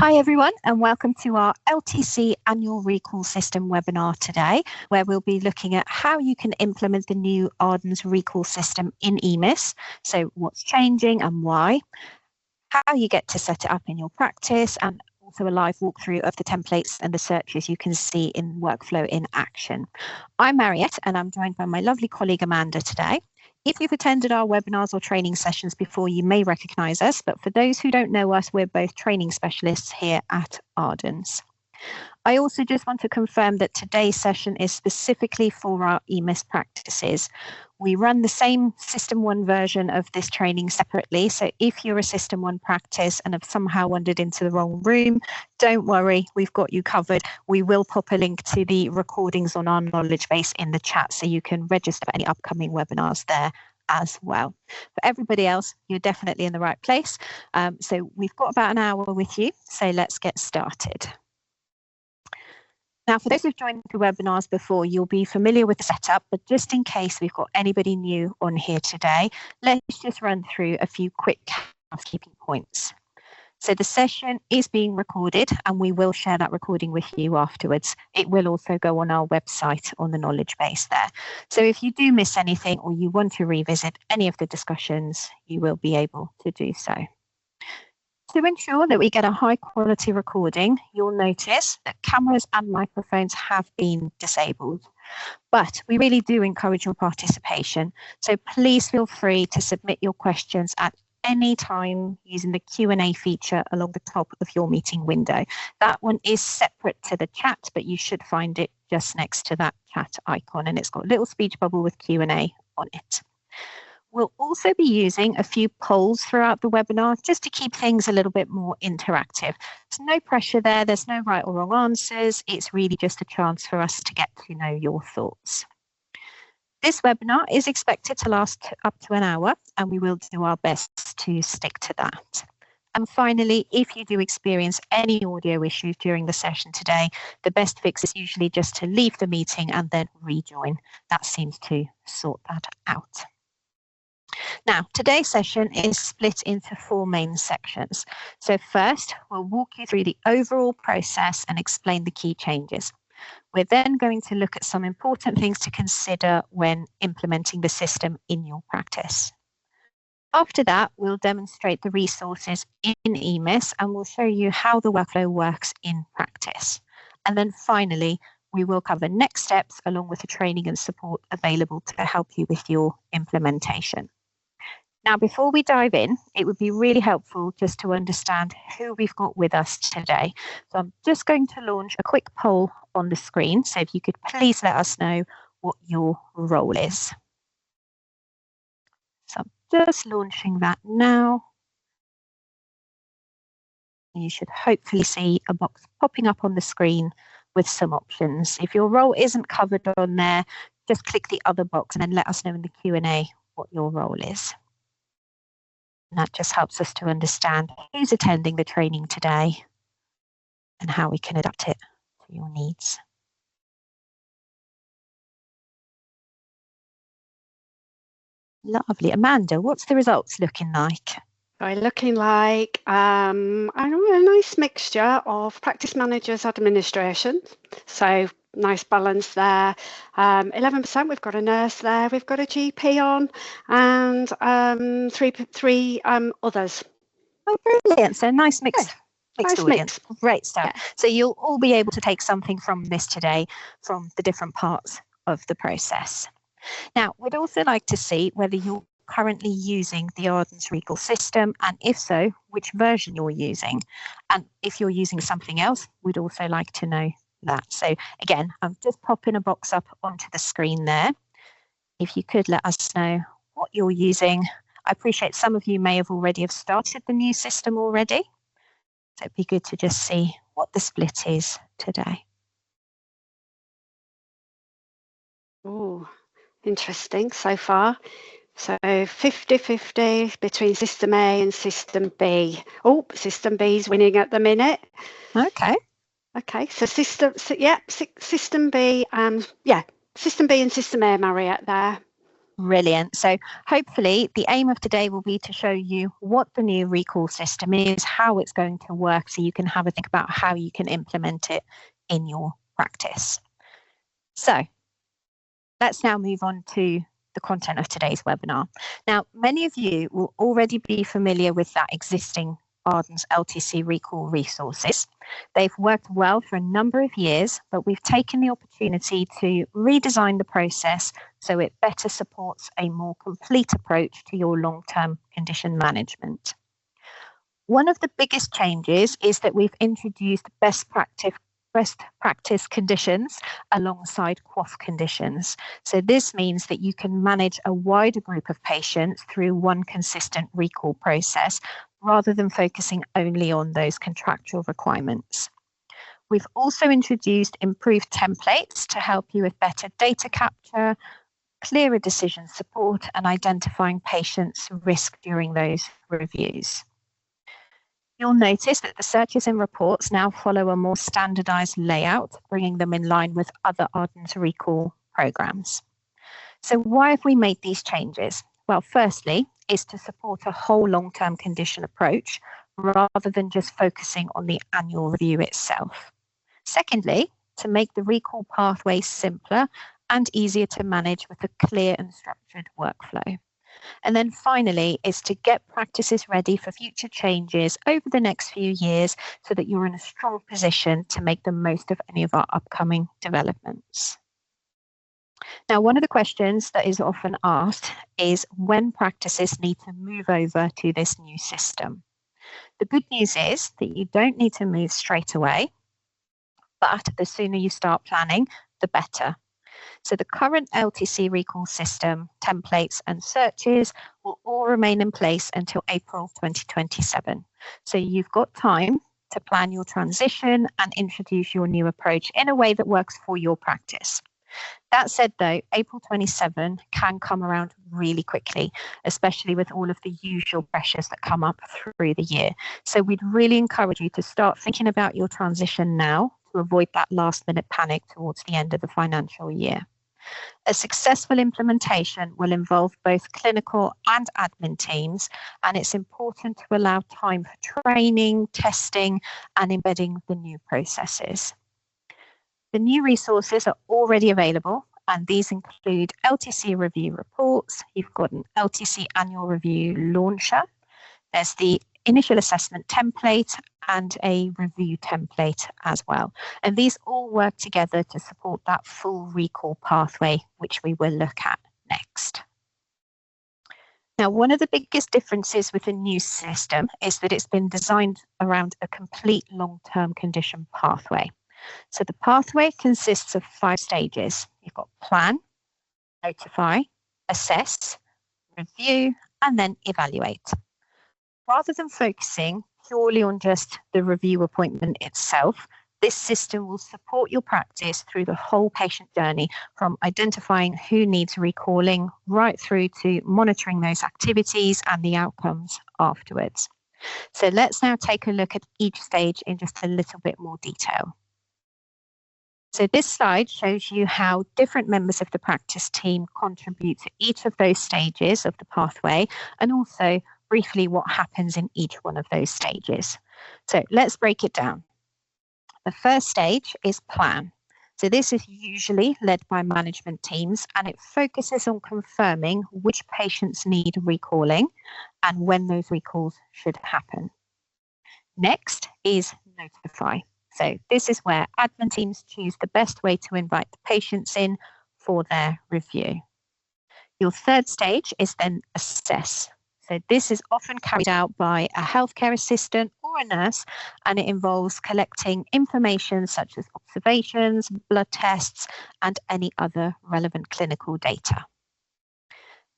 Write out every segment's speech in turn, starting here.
Hi everyone, and welcome to our LTC Annual Recall System webinar today, where we'll be looking at how you can implement the new Ardens Recall System in EMIS. So what's changing and why, how you get to set it up in your practice, and also a live walkthrough of the templates and the searches you can see in Workflow in action. I'm Mariette, and I'm joined by my lovely colleague Amanda today. If you've attended our webinars or training sessions before, you may recognise us, but for those who don't know us, we're both training specialists here at Ardens. I also just want to confirm that today's session is specifically for our EMIS practices. We run the same System 1 version of this training separately, so if you're a System 1 practice and have somehow wandered into the wrong room, don't worry, we've got you covered. We will pop a link to the recordings on our knowledge base in the chat so you can register for any upcoming webinars there as well. For everybody else, you're definitely in the right place. So we've got about an hour with you, so let's get started. Now, for those who've joined the webinars before, you'll be familiar with the setup, but just in case we've got anybody new on here today, let's just run through a few quick housekeeping points. So the session is being recorded and we will share that recording with you afterwards. It will also go on our website on the knowledge base there. So if you do miss anything or you want to revisit any of the discussions, you will be able to do so. To ensure that we get a high quality recording, you'll notice that cameras and microphones have been disabled, but we really do encourage your participation. So please feel free to submit your questions at any time using the Q&A feature along the top of your meeting window. That one is separate to the chat, but you should find it just next to that chat icon, and it's got a little speech bubble with Q&A on it. We'll also be using a few polls throughout the webinar just to keep things a little bit more interactive. There's no pressure there, there's no right or wrong answers. It's really just a chance for us to get to know your thoughts. This webinar is expected to last up to an hour, and we will do our best to stick to that. And finally, if you do experience any audio issues during the session today, the best fix is usually just to leave the meeting and then rejoin. That seems to sort that out. Now, today's session is split into 4 main sections. So first, we'll walk you through the overall process and explain the key changes. We're then going to look at some important things to consider when implementing the system in your practice. After that, we'll demonstrate the resources in EMIS and we'll show you how the workflow works in practice. And then finally, we will cover next steps along with the training and support available to help you with your implementation. Now, before we dive in, it would be really helpful just to understand who we've got with us today. So I'm just going to launch a quick poll on the screen. So if you could please let us know what your role is. So I'm just launching that now. You should hopefully see a box popping up on the screen with some options. If your role isn't covered on there, just click the other box and then let us know in the Q&A what your role is. And that just helps us to understand who's attending the training today and how we can adapt it to your needs. Lovely. Amanda, what's the results looking like? They're looking like a nice mixture of practice managers, administration. So nice balance there. 11% we've got a nurse there, we've got a GP on, and three others. Oh, brilliant. So nice mixed Nice audience. mix. Great stuff. Yeah. So you'll all be able to take something from this today from the different parts of the process. Now, we'd also like to see whether you're currently using the Ardens Recall System, and if so, which version you're using. And if you're using something else, we'd also like to know that. So again, I'm just popping a box up onto the screen there. If you could let us know what you're using. I appreciate some of you may have already started the new system already. So it'd be good to just see what the split is today. Oh, interesting so far. So 50-50 between System A and System B. Oh, System B is winning at the minute. Okay. Okay, so System B and System A, Mariette there. Brilliant. So hopefully the aim of today will be to show you what the new recall system is, how it's going to work, so you can have a think about how you can implement it in your practice. So let's now move on to the content of today's webinar. Now, many of you will already be familiar with that existing Ardens LTC Recall resources. They've worked well for a number of years, but we've taken the opportunity to redesign the process so it better supports a more complete approach to your long-term condition management. One of the biggest changes is that we've introduced best practice conditions alongside QOF conditions. So this means that you can manage a wider group of patients through one consistent recall process rather than focusing only on those contractual requirements. We've also introduced improved templates to help you with better data capture, clearer decision support, and identifying patients' risk during those reviews. You'll notice that the searches and reports now follow a more standardized layout, bringing them in line with other Ardens recall programs. So why have we made these changes? Well, firstly, is to support a whole long-term condition approach rather than just focusing on the annual review itself. Secondly, to make the recall pathway simpler and easier to manage with a clear and structured workflow. And then finally is to get practices ready for future changes over the next few years so that you're in a strong position to make the most of any of our upcoming developments. Now, one of the questions that is often asked is when practices need to move over to this new system. The good news is that you don't need to move straight away, but the sooner you start planning, the better. So the current LTC recall system, templates and searches will all remain in place until April 2027. So you've got time to plan your transition and introduce your new approach in a way that works for your practice. That said, though, April 27 can come around really quickly, especially with all of the usual pressures that come up through the year. So we'd really encourage you to start thinking about your transition now to avoid that last-minute panic towards the end of the financial year. A successful implementation will involve both clinical and admin teams, and it's important to allow time for training, testing, and embedding the new processes. The new resources are already available, and these include LTC review reports. You've got an LTC annual review launcher. There's the initial assessment template and a review template as well. And these all work together to support that full recall pathway, which we will look at next. Now, one of the biggest differences with the new system is that it's been designed around a complete long-term condition pathway. So the pathway consists of 5 stages. You've got plan, notify, assess, review, and then evaluate. Rather than focusing purely on just the review appointment itself, this system will support your practice through the whole patient journey, from identifying who needs recalling right through to monitoring those activities and the outcomes afterwards. So let's now take a look at each stage in just a little bit more detail. So this slide shows you how different members of the practice team contribute to each of those stages of the pathway, and also briefly what happens in each one of those stages. So let's break it down. The first stage is plan. So this is usually led by management teams, and it focuses on confirming which patients need recalling and when those recalls should happen. Next is notify. So this is where admin teams choose the best way to invite the patients in for their review. Your third stage is then assess. So this is often carried out by a healthcare assistant or a nurse, and it involves collecting information such as observations, blood tests, and any other relevant clinical data.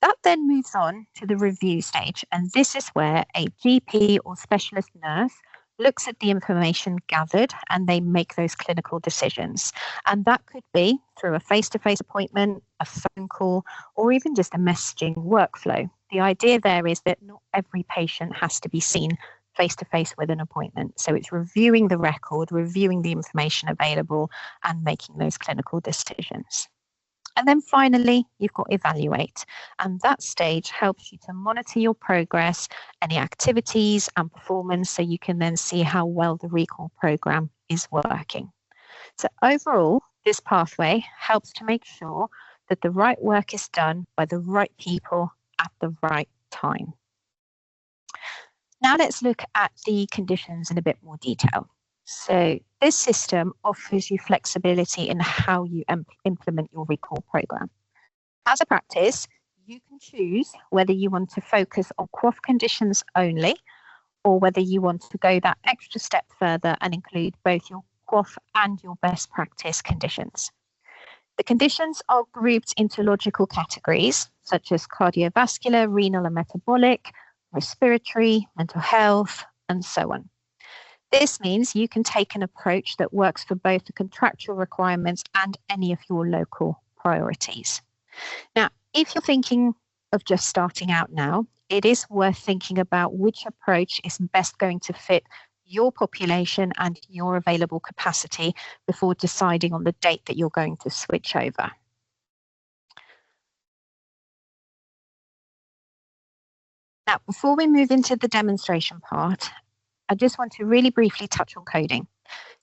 That then moves on to the review stage, and this is where a GP or specialist nurse looks at the information gathered and they make those clinical decisions. And that could be through a face-to-face appointment, a phone call, or even just a messaging workflow. The idea there is that not every patient has to be seen face-to-face with an appointment. So it's reviewing the record, reviewing the information available, and making those clinical decisions. And then finally, you've got evaluate. And that stage helps you to monitor your progress, any activities and performance, so you can then see how well the recall program is working. So overall, this pathway helps to make sure that the right work is done by the right people at the right time. Now let's look at the conditions in a bit more detail. So this system offers you flexibility in how you implement your recall program. As a practice, you can choose whether you want to focus on QOF conditions only, or whether you want to go that extra step further and include both your QOF and your best practice conditions. The conditions are grouped into logical categories, such as cardiovascular, renal and metabolic, respiratory, mental health, and so on. This means you can take an approach that works for both the contractual requirements and any of your local priorities. Now, if you're thinking of just starting out now, it is worth thinking about which approach is best going to fit your population and your available capacity before deciding on the date that you're going to switch over. Now, before we move into the demonstration part, I just want to really briefly touch on coding.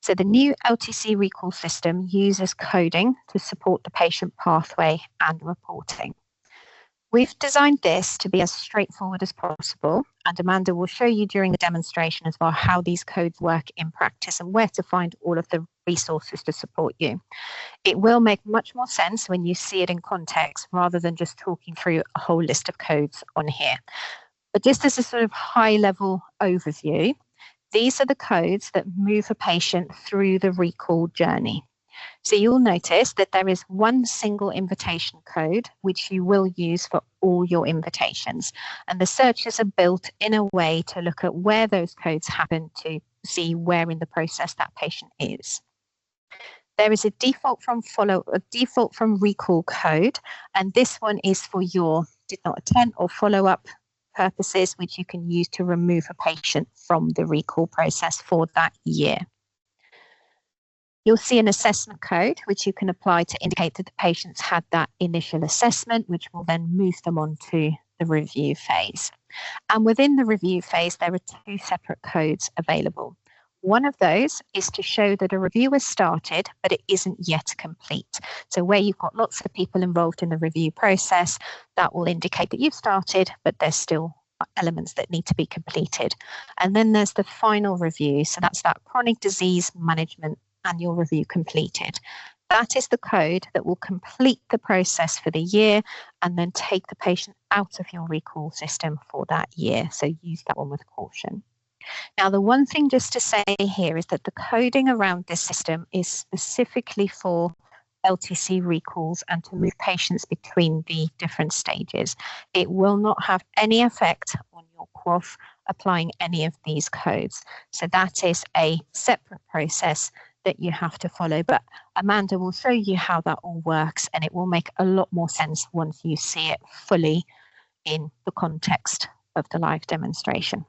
So the new LTC Recall System uses coding to support the patient pathway and reporting. We've designed this to be as straightforward as possible, and Amanda will show you during the demonstration as well how these codes work in practice and where to find all of the resources to support you. It will make much more sense when you see it in context rather than just talking through a whole list of codes on here. But just as a sort of high-level overview, these are the codes that move a patient through the recall journey. So you'll notice that there is one single invitation code, which you will use for all your invitations. And the searches are built in a way to look at where those codes happen to see where in the process that patient is. There is a default from recall code, and this one is for your did not attend or follow-up purposes, which you can use to remove a patient from the recall process for that year. You'll see an assessment code, which you can apply to indicate that the patients had that initial assessment, which will then move them on to the review phase. And within the review phase, there are two separate codes available. One of those is to show that a review has started, but it isn't yet complete. So where you've got lots of people involved in the review process, that will indicate that you've started, but there's still elements that need to be completed. And then there's the final review. So that's that chronic disease management annual review completed. That is the code that will complete the process for the year and then take the patient out of your recall system for that year. So use that one with caution. Now, the one thing just to say here is that the coding around this system is specifically for LTC recalls and to move patients between the different stages. It will not have any effect on your QOF applying any of these codes. So that is a separate process that you have to follow. But Amanda will show you how that all works, and it will make a lot more sense once you see it fully in the context of the live demonstration.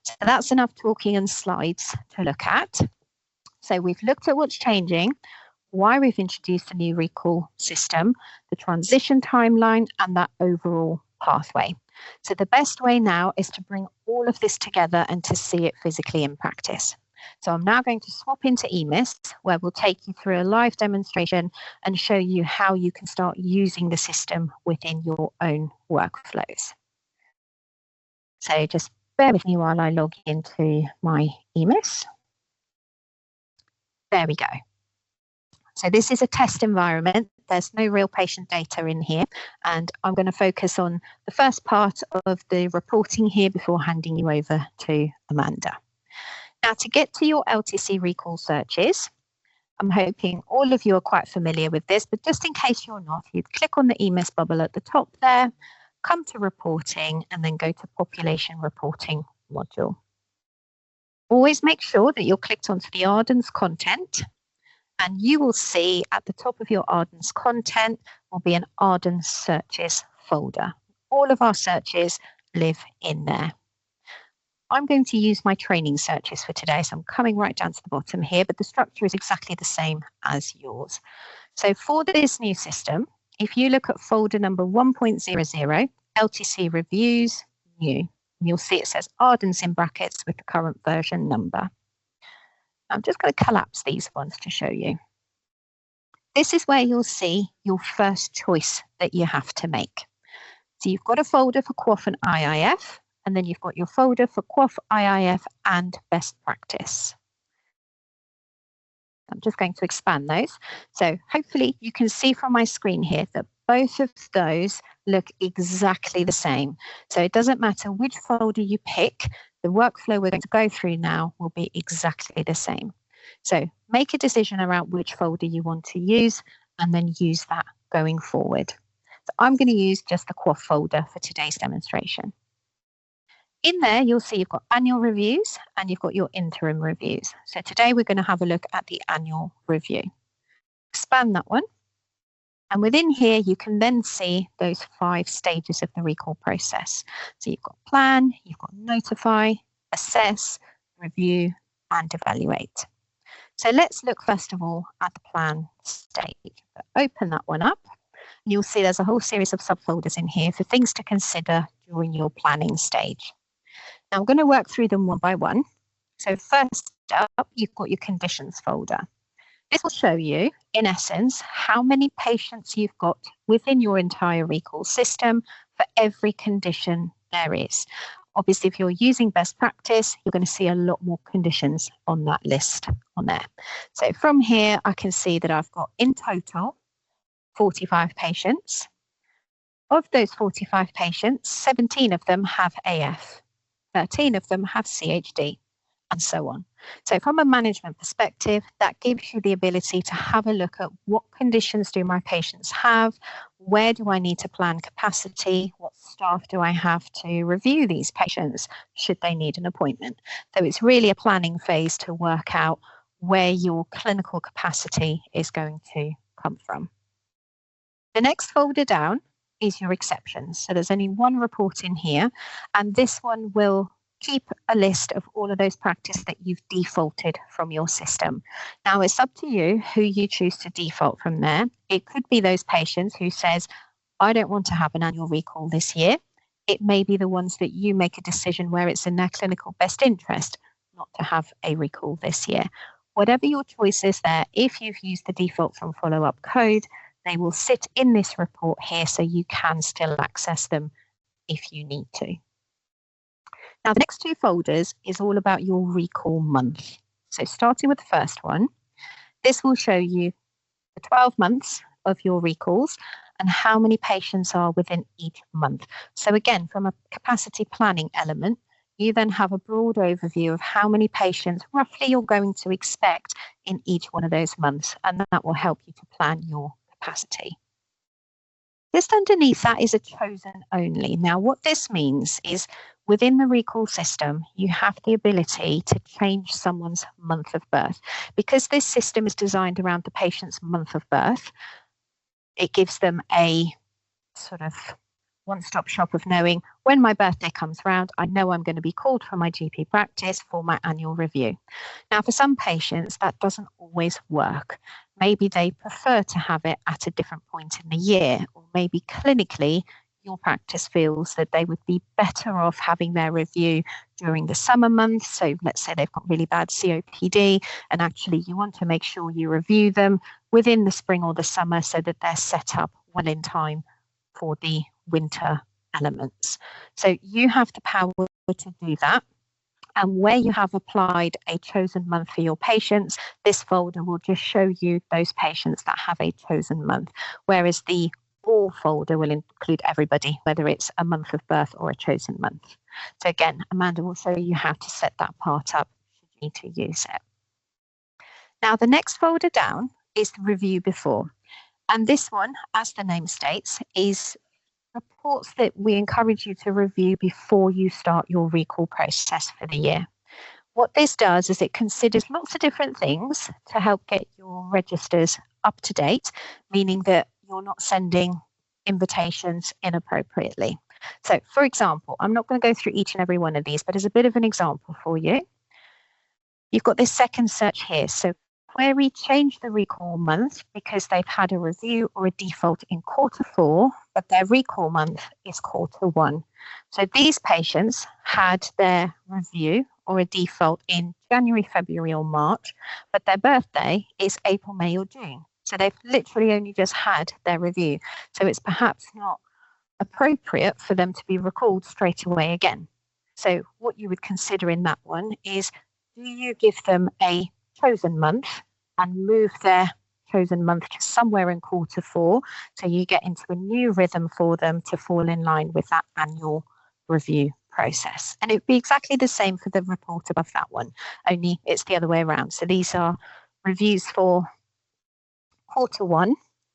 So that's enough talking and slides to look at. So we've looked at what's changing, why we've introduced a new recall system, the transition timeline, and that overall pathway. So the best way now is to bring all of this together and to see it physically in practice. So I'm now going to swap into EMIS, where we'll take you through a live demonstration and show you how you can start using the system within your own workflows. So just bear with me while I log into my EMIS. There we go. So this is a test environment. There's no real patient data in here, and I'm going to focus on the first part of the reporting here before handing you over to Amanda. Now, to get to your LTC recall searches, I'm hoping all of you are quite familiar with this, but just in case you're not, you'd click on the EMIS bubble at the top there, come to reporting, and then go to population reporting module. Always make sure that you're clicked onto the Ardens content, and you will see at the top of your Ardens content will be an Ardens searches folder. All of our searches live in there. I'm going to use my training searches for today, so I'm coming right down to the bottom here, but the structure is exactly the same as yours. So for this new system, if you look at folder number 1.00, LTC Reviews, New, you'll see it says Ardens in brackets with the current version number. I'm just going to collapse these ones to show you. This is where you'll see your first choice that you have to make. So you've got a folder for QOF and IIF, and then you've got your folder for QOF, IIF, and best practice. I'm just going to expand those. So hopefully you can see from my screen here that both of those look exactly the same. So it doesn't matter which folder you pick, the workflow we're going to go through now will be exactly the same. So make a decision around which folder you want to use and then use that going forward. So I'm going to use just the QOF folder for today's demonstration. In there, you'll see you've got annual reviews and you've got your interim reviews. So today we're going to have a look at the annual review. Expand that one. And within here, you can then see those 5 stages of the recall process. So you've got plan, you've got notify, assess, review, and evaluate. So let's look first of all at the plan stage. Open that one up. And you'll see there's a whole series of subfolders in here for things to consider during your planning stage. Now I'm going to work through them one by one. So first up, you've got your conditions folder. This will show you, in essence, how many patients you've got within your entire recall system for every condition there is. Obviously, if you're using best practice, you're going to see a lot more conditions on that list on there. So from here, I can see that I've got in total 45 patients. Of those 45 patients, 17 of them have AF. 13 of them have CHD, and so on. So from a management perspective, that gives you the ability to have a look at what conditions do my patients have, where do I need to plan capacity, what staff do I have to review these patients should they need an appointment. So it's really a planning phase to work out where your clinical capacity is going to come from. The next folder down is your exceptions. So there's only one report in here, and this one will keep a list of all of those practice that you've defaulted from your system. Now it's up to you who you choose to default from there. It could be those patients who says, I don't want to have an annual recall this year. It may be the ones that you make a decision where it's in their clinical best interest not to have a recall this year. Whatever your choice is there, if you've used the default from follow-up code, they will sit in this report here so you can still access them if you need to. Now, the next 2 folders is all about your recall month. So starting with the first one, this will show you the 12 months of your recalls and how many patients are within each month. So again, from a capacity planning element, you then have a broad overview of how many patients roughly you're going to expect in each one of those months, and that will help you to plan your capacity. Just underneath that is a chosen only. Now, what this means is within the recall system, you have the ability to change someone's month of birth. Because this system is designed around the patient's month of birth, it gives them a sort of one-stop shop of knowing when my birthday comes around, I know I'm going to be called from my GP practice for my annual review. Now, for some patients, that doesn't always work. Maybe they prefer to have it at a different point in the year, or maybe clinically, your practice feels that they would be better off having their review during the summer months. So let's say they've got really bad COPD, and actually you want to make sure you review them within the spring or the summer so that they're set up well in time for the winter elements. So you have the power to do that. And where you have applied a chosen month for your patients, this folder will just show you those patients that have a chosen month, whereas the all folder will include everybody, whether it's a month of birth or a chosen month. So again, Amanda will show you how to set that part up should you need to use it. Now, the next folder down is the review before. And this one, as the name states, is reports that we encourage you to review before you start your recall process for the year. What this does is it considers lots of different things to help get your registers up to date, meaning that you're not sending invitations inappropriately. So, for example, I'm not going to go through each and every one of these, but as a bit of an example for you, you've got this second search here. So query changed the recall month because they've had a review or a default in Q4, but their recall month is Q1. So these patients had their review or a default in January, February, or March, but their birthday is April, May, or June. So they've literally only just had their review. So it's perhaps not appropriate for them to be recalled straight away again. So what you would consider in that one is, do you give them a chosen month and move their chosen month to somewhere in Q4 so you get into a new rhythm for them to fall in line with that annual review process. And it'd be exactly the same for the report above that one, only it's the other way around. So these are reviews for Q1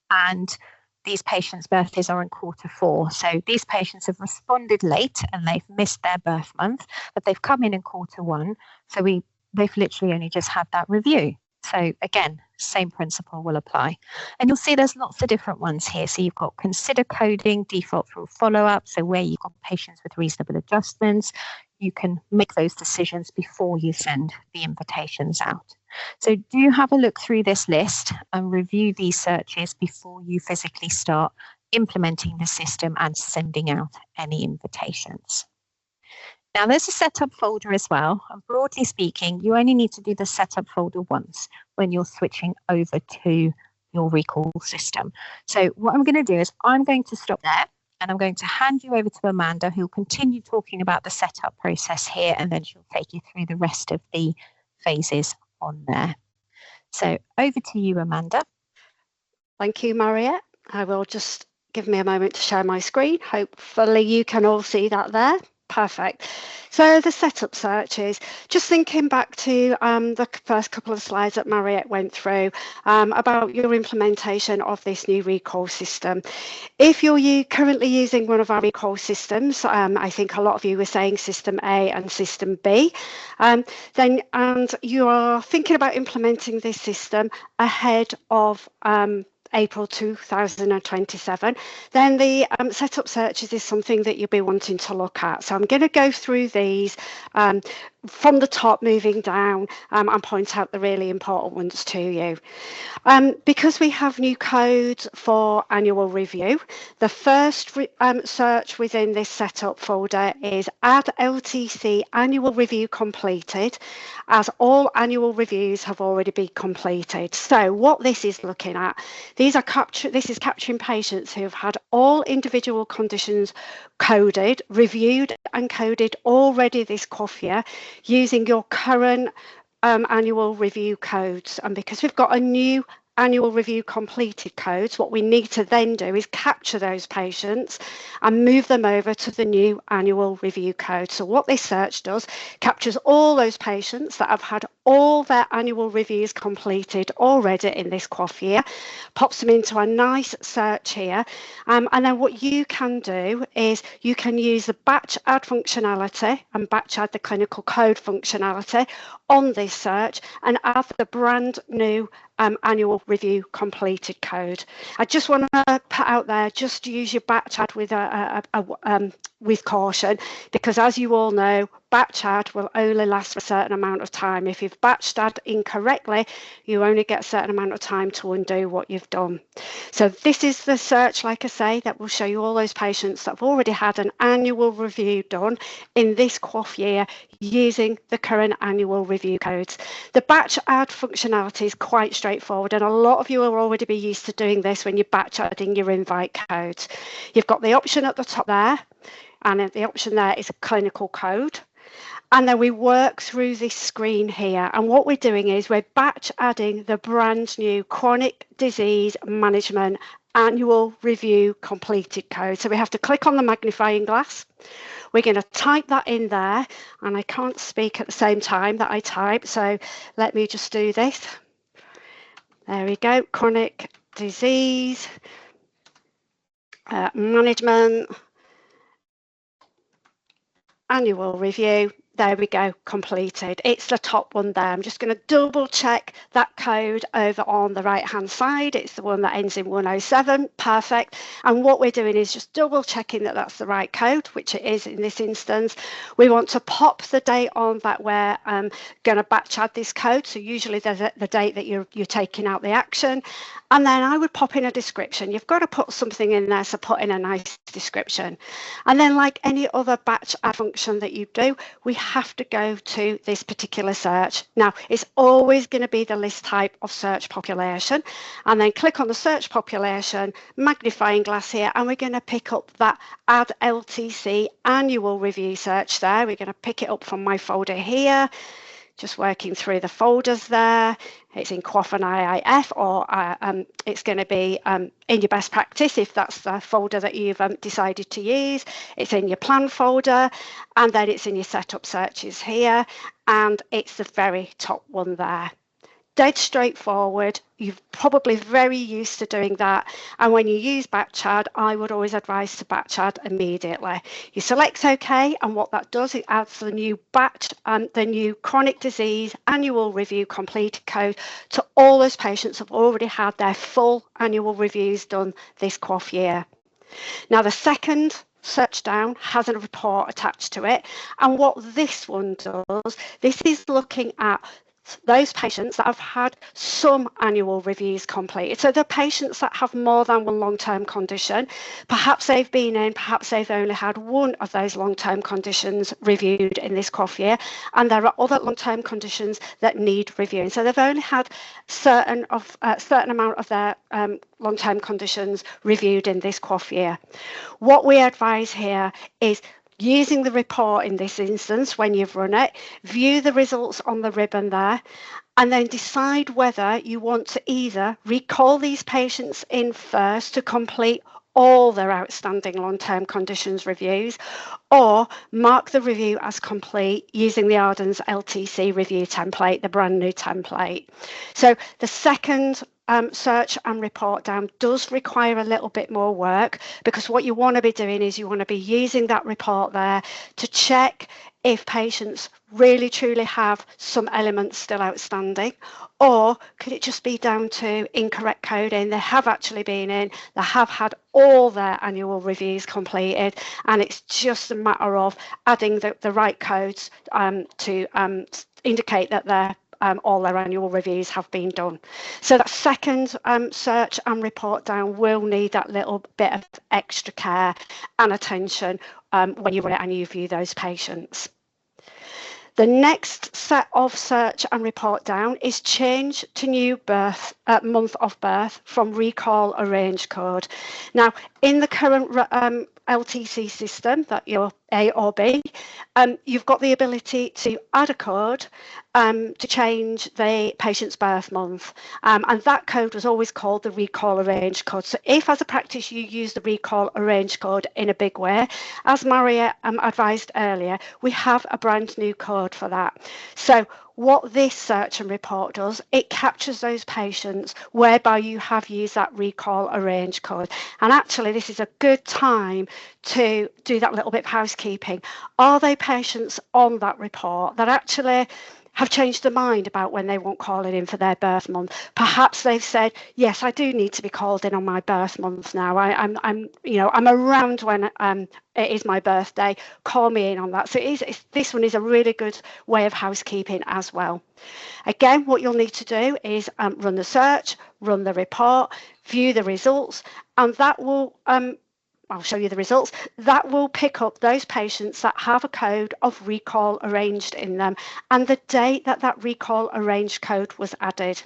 and these patients' birthdays are in Q4. So these patients have responded late and they've missed their birth month, but they've come in Q1. So they've literally only just had that review. So again, same principle will apply. And you'll see there's lots of different ones here. So you've got consider coding, default through follow-up. So where you've got patients with reasonable adjustments, you can make those decisions before you send the invitations out. So do have a look through this list and review these searches before you physically start implementing the system and sending out any invitations. Now there's a setup folder as well, and broadly speaking, you only need to do the setup folder once when you're switching over to your recall system. So what I'm going to do is I'm going to stop there and I'm going to hand you over to Amanda, who'll continue talking about the setup process here, and then she'll take you through the rest of the phases on there. So over to you, Amanda. Thank you, Mariette. I will just give me a moment to share my screen. Hopefully you can all see that there. Perfect. So the setup searches, just thinking back to the first couple of slides that Mariette went through about your implementation of this new recall system. If you're currently using one of our recall systems, I think a lot of you were saying System A and System B, and you are thinking about implementing this system ahead of April 2027, then the setup searches is something that you'll be wanting to look at. So I'm going to go through these from the top moving down and point out the really important ones to you. Because we have new codes for annual review, the first search within this setup folder is add LTC annual review completed, as all annual reviews have already been completed. So what this is looking at, this is capturing patients who have had all individual conditions coded, reviewed and coded already this year using your current annual review codes. And because we've got a new annual review completed codes, what we need to then do is capture those patients and move them over to the new annual review code. So what this search does, captures all those patients that have had all their annual reviews completed already in this year, pops them into a nice search here, and then what you can do is you can use the batch add functionality and batch add the clinical code functionality on this search and add the brand new annual review completed code. I just want to put out there, just use your batch add with caution, because as you all know, batch add will only last for a certain amount of time. If you've batched add incorrectly, you only get a certain amount of time to undo what you've done. So this is the search, like I say, that will show you all those patients that have already had an annual review done in this year using the current annual review codes. The batch add functionality is quite straightforward, and a lot of you will already be used to doing this when you're batch adding your invite codes. You've got the option at the top there, and the option there is a clinical code. And then we work through this screen here, and what we're doing is we're batch adding the brand new chronic disease management annual review completed code. So we have to click on the magnifying glass. We're going to type that in there, and I can't speak at the same time that I type, so let me just do this. There we go, chronic disease management annual review. there we go, completed. It's the top one there. I'm just going to double check that code over on the right hand side. It's the one that ends in 107. Perfect. And what we're doing is just double checking that that's the right code, which it is in this instance. We want to pop the date on that we're going to batch add this code. So usually there's the date that you're taking out the action. And then I would pop in a description. You've got to put something in there, so put in a nice description. And then, like any other batch add function that you do, we have to go to this particular search. Now, it's always going to be the list type of search population. And then click on the search population, magnifying glass here, and we're going to pick up that Add LTC annual review search there. We're going to pick it up from my folder here. Just working through the folders there. It's in QOF and IIF, or it's going to be in your best practice if that's the folder that you've decided to use. It's in your plan folder, and then it's in your setup searches here, and it's the very top one there. Dead straightforward. You're probably very used to doing that. And when you use batch add, I would always advise to batch add immediately. You select OK, and what that does, it adds the new batch and the new chronic disease annual review completed code to all those patients who have already had their full annual reviews done this QOF year. Now, the second search down has a report attached to it. And what this one does, this is looking at those patients that have had some annual reviews completed. So the patients that have more than one long-term condition, perhaps they've been in, perhaps they've only had one of those long-term conditions reviewed in this QOF year, and there are other long-term conditions that need reviewing. So they've only had certain amount of their long-term conditions reviewed in this QOF year. What we advise here is using the report in this instance, when you've run it, view the results on the ribbon there, and then decide whether you want to either recall these patients in first to complete all their outstanding long-term conditions reviews, or mark the review as complete using the Ardens LTC review template, the brand new template. So the second search and report down does require a little bit more work, because what you want to be doing is you want to be using that report there to check if patients really truly have some elements still outstanding, or could it just be down to incorrect coding? They have actually been in, they have had all their annual reviews completed, and it's just a matter of adding the right codes to indicate that they're all their annual reviews have been done. So that second search and report down will need that little bit of extra care and attention when you run it and you view those patients. The next set of search and report down is change to new birth month of birth from recall arrange code. Now, in the current LTC system that you're A or B, you've got the ability to add a code to change the patient's birth month, and that code was always called the recall arrange code. So if as a practice you use the recall arrange code in a big way, as Maria advised earlier, we have a brand new code for that. So what this search and report does, it captures those patients whereby you have used that recall arrange code. And actually, this is a good time to do that little bit of housekeeping. Are they patients on that report that actually have changed their mind about when they want calling in for their birth month? Perhaps they've said, yes, I do need to be called in on my birth month now. I'm around when it is my birthday. Call me in on that. So this one is a really good way of housekeeping as well. Again, what you'll need to do is run the search, run the report, view the results, and that will I'll show you the results. That will pick up those patients that have a code of recall arranged in them and the date that that recall arranged code was added.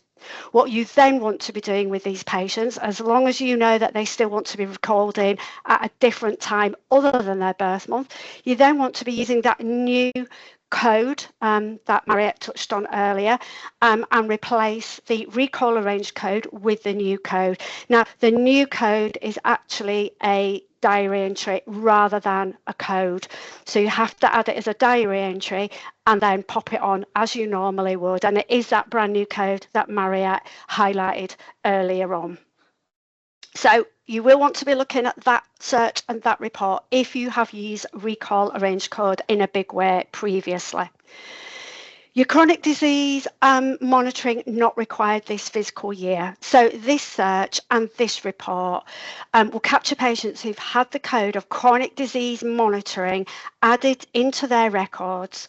What you then want to be doing with these patients, as long as you know that they still want to be recalled in at a different time other than their birth month, you then want to be using that new code that Mariette touched on earlier and replace the recall arranged code with the new code. Now, the new code is actually a diary entry rather than a code. So you have to add it as a diary entry and then pop it on as you normally would. And it is that brand new code that Mariette highlighted earlier on. So you will want to be looking at that search and that report if you have used recall arrange code in a big way previously. Your chronic disease monitoring not required this fiscal year. So this search and this report will capture patients who've had the code of chronic disease monitoring added into their records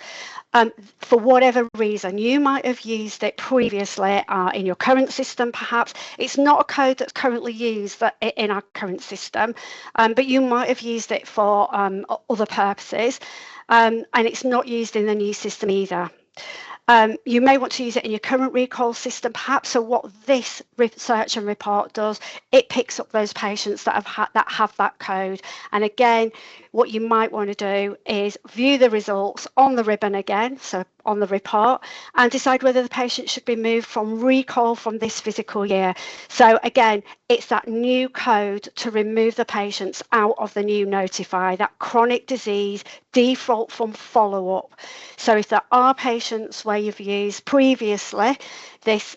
for whatever reason. You might have used it previously in your current system, perhaps. It's not a code that's currently used in our current system, but you might have used it for other purposes, and it's not used in the new system either. You may want to use it in your current recall system, perhaps. So what this research and report does, it picks up those patients that have that code. And again, what you might want to do is view the results on the ribbon again, so on the report, and decide whether the patient should be moved from recall from this physical year. So again, it's that new code to remove the patients out of the new notify, that chronic disease default from follow-up. So if there are patients where you've used previously this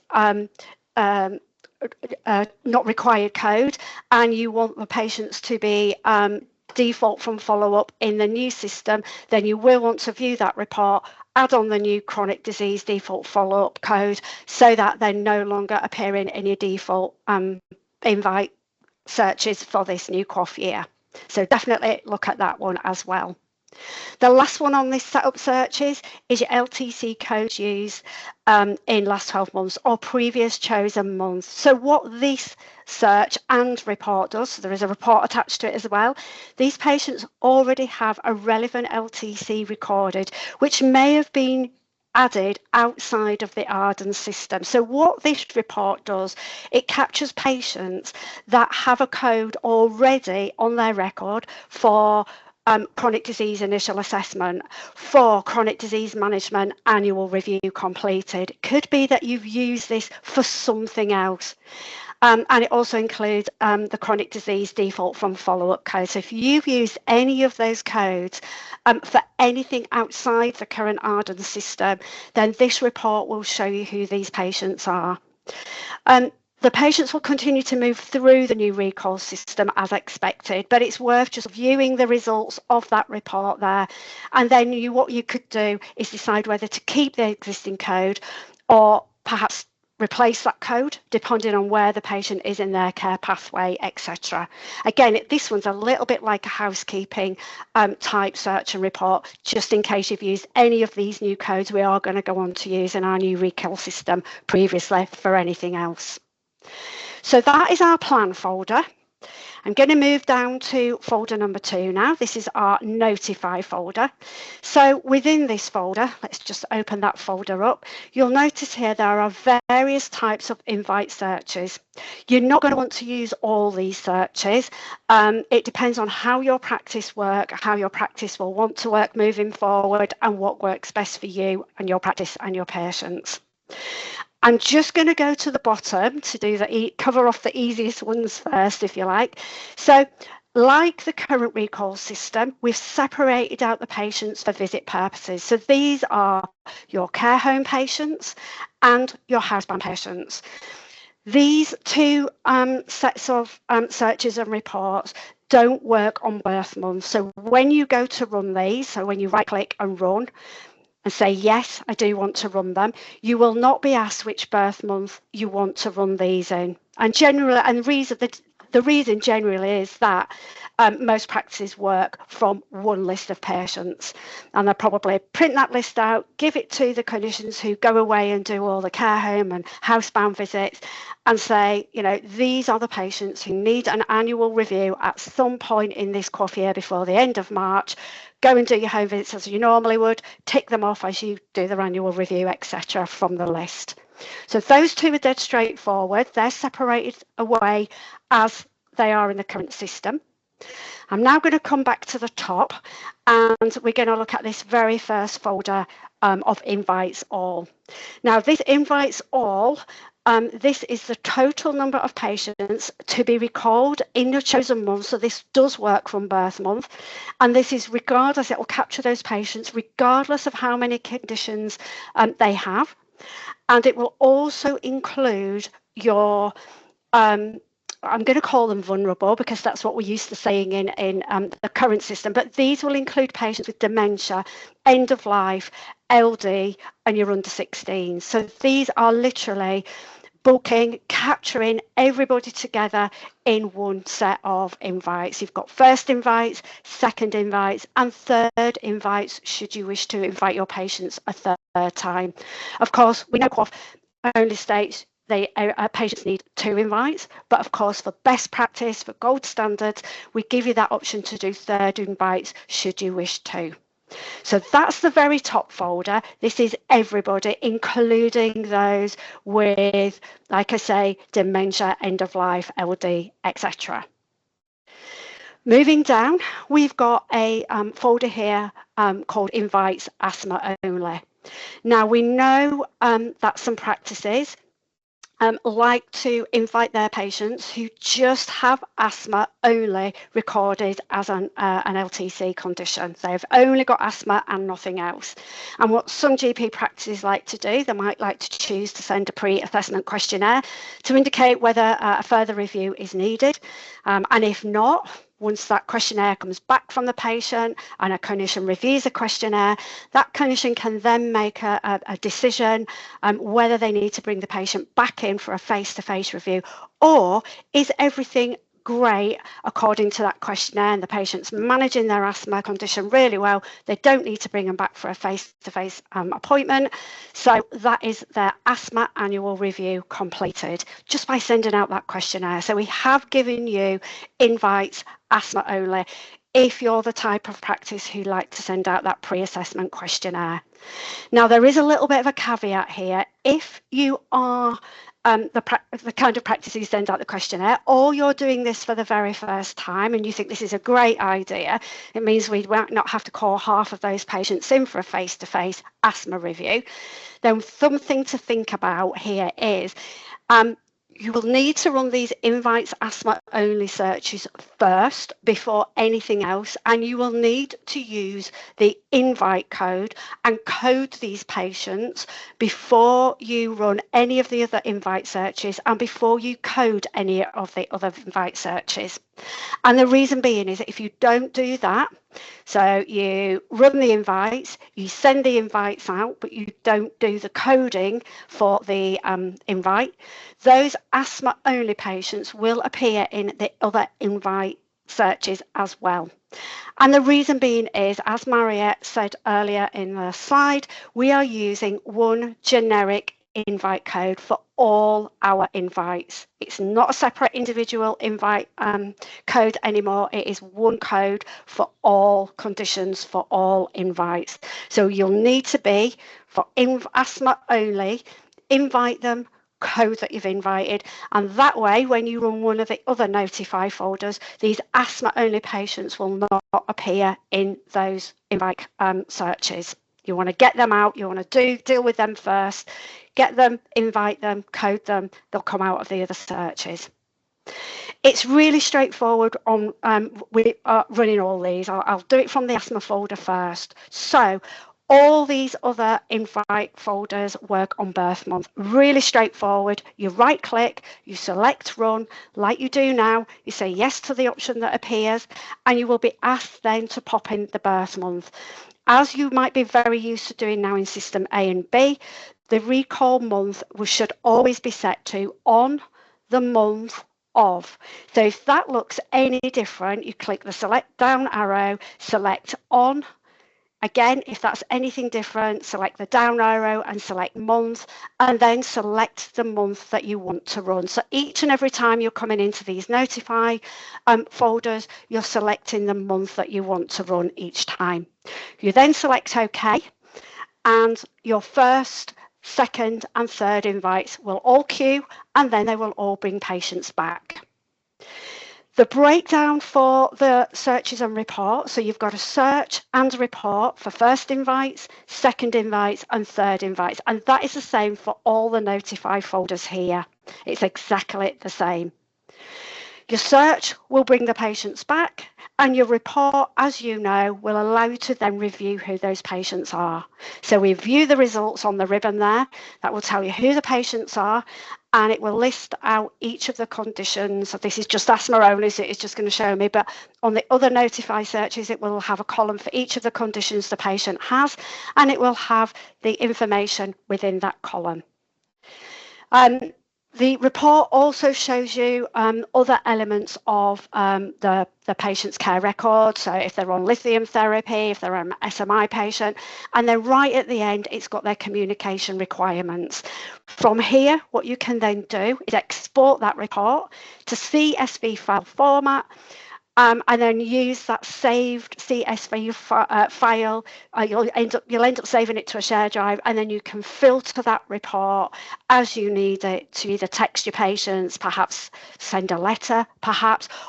not required code, and you want the patients to be default from follow-up in the new system, then you will want to view that report, add on the new chronic disease default follow-up code so that they're no longer appearing in your default invite searches for this new QOF year. So definitely look at that one as well. The last one on this setup searches is your LTC codes used in last 12 months or previous chosen months. So what this search and report does, so there is a report attached to it as well, these patients already have a relevant LTC recorded, which may have been added outside of the Ardens system. So what this report does, it captures patients that have a code already on their record for chronic disease initial assessment, for chronic disease management annual review completed. It could be that you've used this for something else. And it also includes the chronic disease default from follow-up code. So if you've used any of those codes for anything outside the current Ardens system, then this report will show you who these patients are. The patients will continue to move through the new recall system as expected, but it's worth just viewing the results of that report there. And then what you could do is decide whether to keep the existing code or perhaps replace that code depending on where the patient is in their care pathway, etc. Again, this one's a little bit like a housekeeping type search and report, just in case you've used any of these new codes we are going to go on to use in our new recall system previously for anything else. So that is our plan folder. I'm going to move down to folder number 2 now. This is our notify folder. So within this folder, let's just open that folder up. You'll notice here there are various types of invite searches. You're not going to want to use all these searches. It depends on how your practice works, how your practice will want to work moving forward, and what works best for you and your practice and your patients. I'm just going to go to the bottom to do cover off the easiest ones first, if you like. So like the current recall system, we've separated out the patients for visit purposes. So these are your care home patients and your housebound patients. These two sets of searches and reports don't work on birth month. So when you go to run these, so when you right click and run, and say, yes, I do want to run them, you will not be asked which birth month you want to run these in. And generally, and the reason generally is that most practices work from one list of patients, and they'll probably print that list out, give it to the clinicians who go away and do all the care home and housebound visits, and say, you know, these are the patients who need an annual review at some point in this QOF year before the end of March. Go and do your home visits as you normally would, tick them off as you do their annual review, etc. from the list. So those two are dead straightforward. They're separated away as they are in the current system. I'm now going to come back to the top, and we're going to look at this very first folder of invites all. Now this invites all, this is the total number of patients to be recalled in your chosen month. So this does work from birth month, and this is regardless, it will capture those patients regardless of how many conditions they have, and it will also include your I'm going to call them vulnerable because that's what we're used to saying in the current system, but these will include patients with dementia, end of life, LD, and you're under 16. So these are literally booking, capturing everybody together in one set of invites. You've got first invites, second invites, and third invites should you wish to invite your patients a third time. Of course, we know QOF only states patients need 2 invites, but of course for best practice, for gold standards, we give you that option to do third invites should you wish to. So that's the very top folder. This is everybody, including those with, like I say, dementia, end of life, LD, etc. Moving down, we've got a folder here called Invites Asthma Only. Now we know that some practices like to invite their patients who just have asthma only recorded as an LTC condition. They've only got asthma and nothing else. And what some GP practices like to do, they might like to choose to send a pre-assessment questionnaire to indicate whether a further review is needed. And if not, once that questionnaire comes back from the patient and a clinician reviews the questionnaire, that clinician can then make a decision whether they need to bring the patient back in for a face-to-face review, or is everything great according to that questionnaire and the patient's managing their asthma condition really well. They don't need to bring them back for a face-to-face appointment. So that is their asthma annual review completed just by sending out that questionnaire. So we have given you invites asthma only if you're the type of practice who like to send out that pre-assessment questionnaire. Now there is a little bit of a caveat here. If you are the kind of practice who sends out the questionnaire, or you're doing this for the very first time and you think this is a great idea, it means we won't not have to call half of those patients in for a face-to-face asthma review, then something to think about here is you will need to run these invites asthma only searches first before anything else, and you will need to use the invite code and code these patients before you run any of the other invite searches and before you code any of the other invite searches. And the reason being is that if you don't do that, so you run the invites, you send the invites out, but you don't do the coding for the invite, those asthma only patients will appear in the other invite searches as well. And the reason being is, as Mariette said earlier in the slide, we are using one generic invite code for all our invites. It's not a separate individual invite code anymore. It is one code for all conditions, for all invites. So you'll need to be, for asthma only, invite them, code that you've invited, and that way when you run one of the other notify folders, these asthma only patients will not appear in those invite searches. You want to get them out, you want to deal with them first, get them, invite them, code them, they'll come out of the other searches. It's really straightforward on running all these. I'll do it from the asthma folder first. So all these other invite folders work on birth month. Really straightforward. You right click, you select run like you do now, you say yes to the option that appears, and you will be asked then to pop in the birth month. As you might be very used to doing now in system A and B, the recall month should always be set to on the month of. So if that looks any different, you click the select down arrow, select on. Again, if that's anything different, select the down arrow and select month, and then select the month that you want to run. So each and every time you're coming into these notify folders, you're selecting the month that you want to run each time. You then select OK, and your first, second and third invites will all queue, and then they will all bring patients back. The breakdown for the searches and reports, so you've got a search and a report for first invites, second invites and third invites, and that is the same for all the notify folders here. It's exactly the same. Your search will bring the patients back, and your report, as you know, will allow you to then review who those patients are. So we view the results on the ribbon there. That will tell you who the patients are, and it will list out each of the conditions. So this is just asthma only, so it's just going to show me, but on the other notify searches, it will have a column for each of the conditions the patient has, and it will have the information within that column. The report also shows you other elements of the patient's care record. So if they're on lithium therapy, if they're an SMI patient, and then right at the end, it's got their communication requirements. From here, what you can then do is export that report to CSV file format, and then use that saved CSV file. You'll end up saving it to a shared drive, and then you can filter that report as you need it to either text your patients, perhaps send a letter,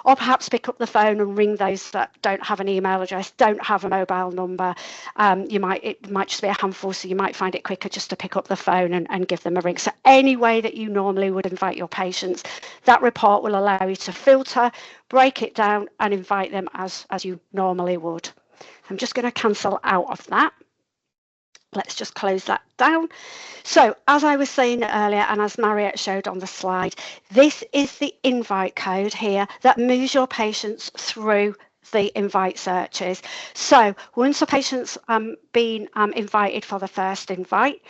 or perhaps pick up the phone and ring those that don't have an email address, don't have a mobile number. It might just be a handful, so you might find it quicker just to pick up the phone and give them a ring. So any way that you normally would invite your patients, that report will allow you to filter, break it down, and invite them as you normally would. I'm just going to cancel out of that. Let's just close that down. So as I was saying earlier, and as Mariette showed on the slide, this is the invite code here that moves your patients through the invite searches. So once a patient's been invited for the first invite,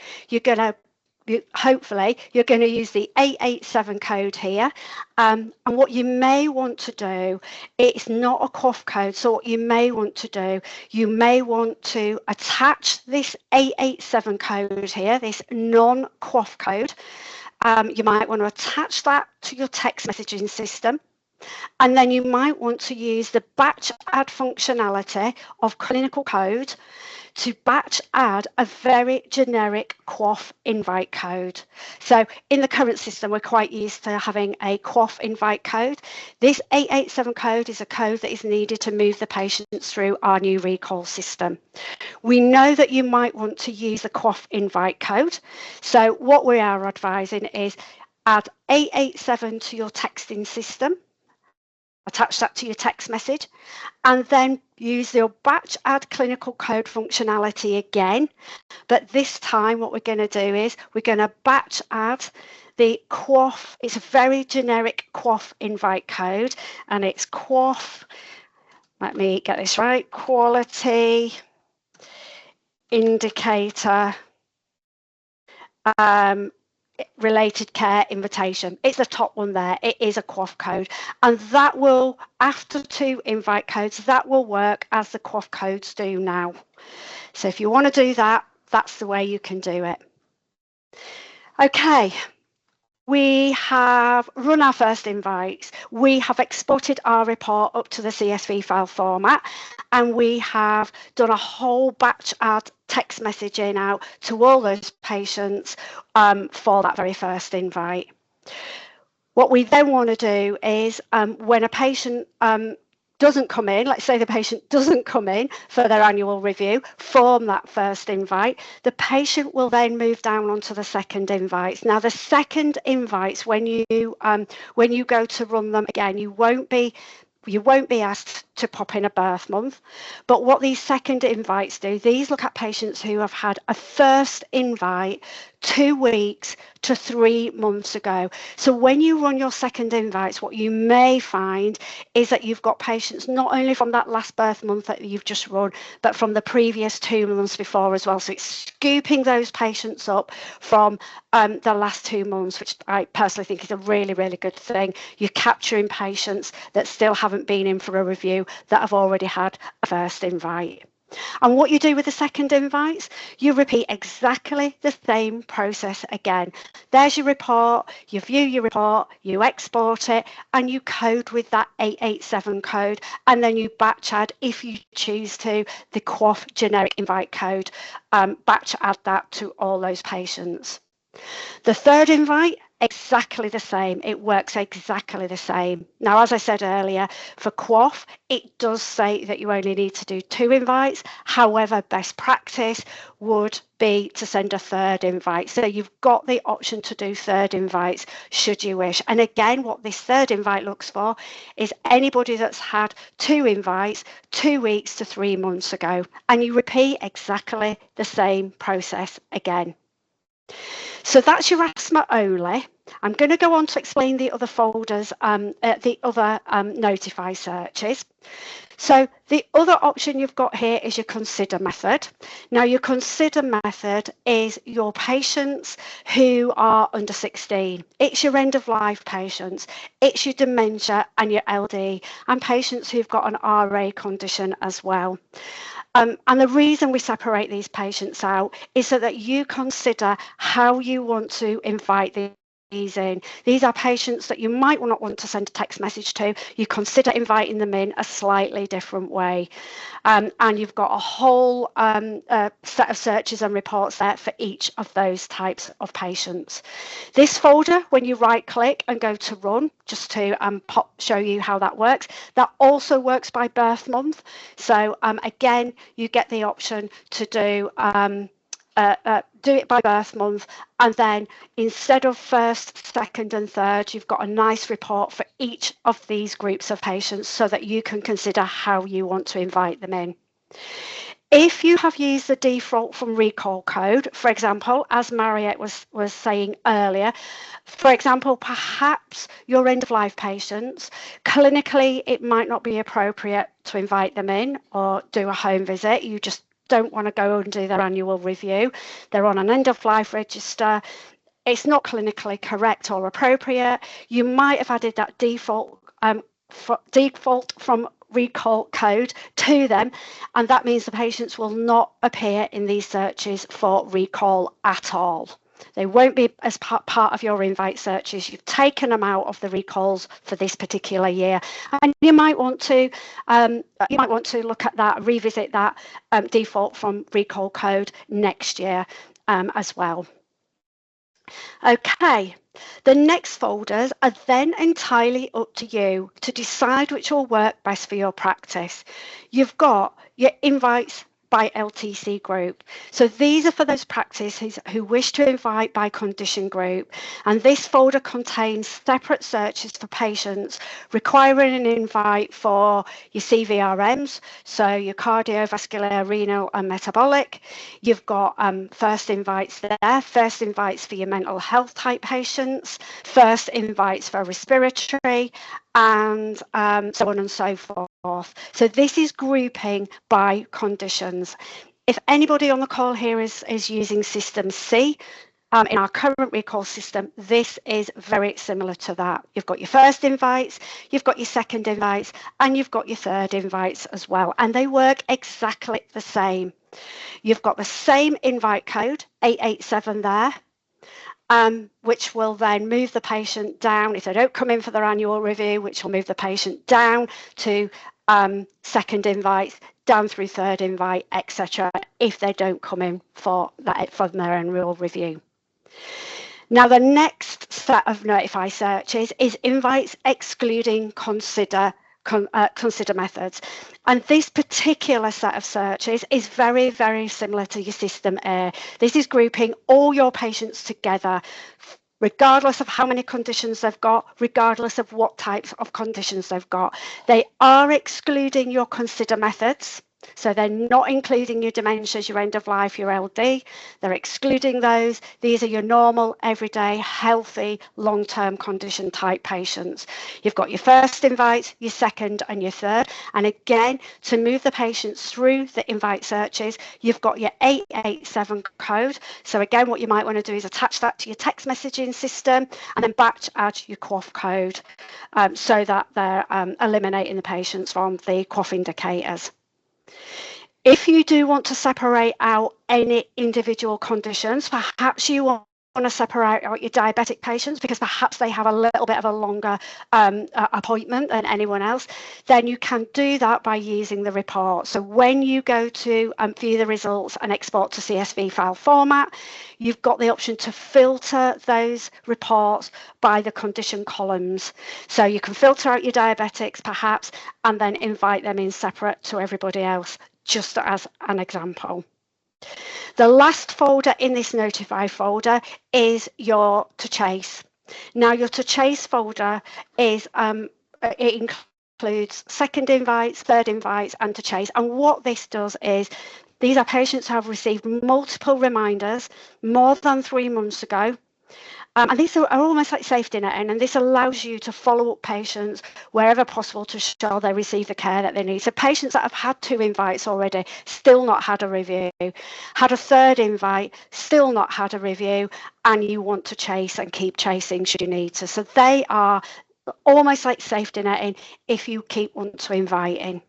hopefully you're going to use the 887 code here, and what you may want to do, it's not a QOF code, so what you may want to do, you may want to attach this 887 code here, this non-QOF code. You might want to attach that to your text messaging system, and then you might want to use the batch add functionality of clinical code to batch add a very generic QOF invite code. So in the current system, we're quite used to having a QOF invite code. This 887 code is a code that is needed to move the patients through our new recall system. We know that you might want to use the QOF invite code. So what we are advising is add 887 to your texting system, attach that to your text message, and then use your batch add clinical code functionality again. But this time what we're going to do is we're going to batch add the QOF. It's a very generic QOF invite code, and it's QOF, let me get this right, quality indicator related care invitation. It's the top one there. It is a QOF code, and that will, after 2 invite codes, that will work as the QOF codes do now. So if you want to do that, that's the way you can do it. Okay, we have run our first invites. We have exported our report up to the CSV file format, and we have done a whole batch add text messaging out to all those patients for that very first invite. What we then want to do is when a patient doesn't come in, let's say the patient doesn't come in for their annual review, form that first invite, the patient will then move down onto the second invites. Now the second invites, when you go to run them again, you won't be asked to pop in a birth month, but what these second invites do, these look at patients who have had a first invite 2 weeks to 3 months ago. So when you run your second invites, what you may find is that you've got patients not only from that last birth month that you've just run, but from the previous 2 months before as well. So it's scooping those patients up from the last 2 months, which I personally think is a really, really good thing. You're capturing patients that still haven't been in for a review that have already had a first invite. And what you do with the second invites, you repeat exactly the same process again. There's your report, you view your report, you export it, and you code with that 887 code, and then you batch add, if you choose to, the QOF generic invite code, batch add that to all those patients. The third invite, exactly the same. It works exactly the same. Now, as I said earlier, for QOF, it does say that you only need to do 2 invites. However, best practice would be to send a third invite. So you've got the option to do third invites should you wish. And again, what this third invite looks for is anybody that's had 2 invites 2 weeks to 3 months ago. And you repeat exactly the same process again. So that's your asthma only. I'm going to go on to explain the other folders, the other notify searches. So the other option you've got here is your consider method. Now your consider method is your patients who are under 16. It's your end of life patients. It's your dementia and your LD and patients who've got an RA condition as well. And the reason we separate these patients out is so that you consider how you want to invite these in. These are patients that you might not want to send a text message to. You consider inviting them in a slightly different way. And you've got a whole set of searches and reports there for each of those types of patients. This folder, when you right click and go to run, just to show you how that works, that also works by birth month. So again, you get the option to do it by birth month, and then instead of first, second and third, you've got a nice report for each of these groups of patients so that you can consider how you want to invite them in. If you have used the default from recall code, for example, as Mariette was saying earlier, for example, perhaps your end of life patients, clinically it might not be appropriate to invite them in or do a home visit. You just don't want to go and do their annual review. They're on an end of life register. It's not clinically correct or appropriate. You might have added that default from recall code to them, and that means the patients will not appear in these searches for recall at all. They won't be as part of your invite searches. You've taken them out of the recalls for this particular year, and you might want to look at that, revisit that default from recall code next year as well. Okay, the next folders are then entirely up to you to decide which will work best for your practice. You've got your invites by LTC group. So these are for those practices who wish to invite by condition group, and this folder contains separate searches for patients requiring an invite for your CVRMs, so your cardiovascular, renal and metabolic. You've got first invites there, first invites for your mental health type patients, first invites for respiratory, and so on and so forth. So this is grouping by conditions. If anybody on the call here is using System C, in our current recall system, this is very similar to that. You've got your first invites, you've got your second invites, and you've got your third invites as well. And they work exactly the same. You've got the same invite code, 887 there, which will then move the patient down if they don't come in for their annual review, which will move the patient down to second invite, down through third invite, etc., if they don't come in for their annual review. Now, the next set of notify searches is invites excluding consider methods, and this particular set of searches is very, very similar to your System A. This is grouping all your patients together, regardless of how many conditions they've got, regardless of what types of conditions they've got. They are excluding your consider methods. So they're not including your dementias, your end of life, your LD. They're excluding those. These are your normal, everyday, healthy, long-term condition type patients. You've got your first invite, your second and your third. And again, to move the patients through the invite searches, you've got your 887 code. So again, what you might want to do is attach that to your text messaging system and then batch add your QOF code so that they're eliminating the patients from the QOF indicators. If you do want to separate out any individual conditions, perhaps you want to separate out your diabetic patients because perhaps they have a little bit of a longer appointment than anyone else, then you can do that by using the report. So when you go to view the results and export to CSV file format, you've got the option to filter those reports by the condition columns. So you can filter out your diabetics perhaps and then invite them in separate to everybody else, just as an example. The last folder in this notify folder is your to chase. Now your to chase folder is it includes second invites, third invites and to chase, and what this does is these are patients who have received multiple reminders more than 3 months ago, And these are almost like safety netting, and this allows you to follow up patients wherever possible to ensure they receive the care that they need. So patients that have had 2 invites already, still not had a review, had a 3rd invite, still not had a review, and you want to chase and keep chasing should you need to. So they are almost like safety netting if you keep wanting to invite in.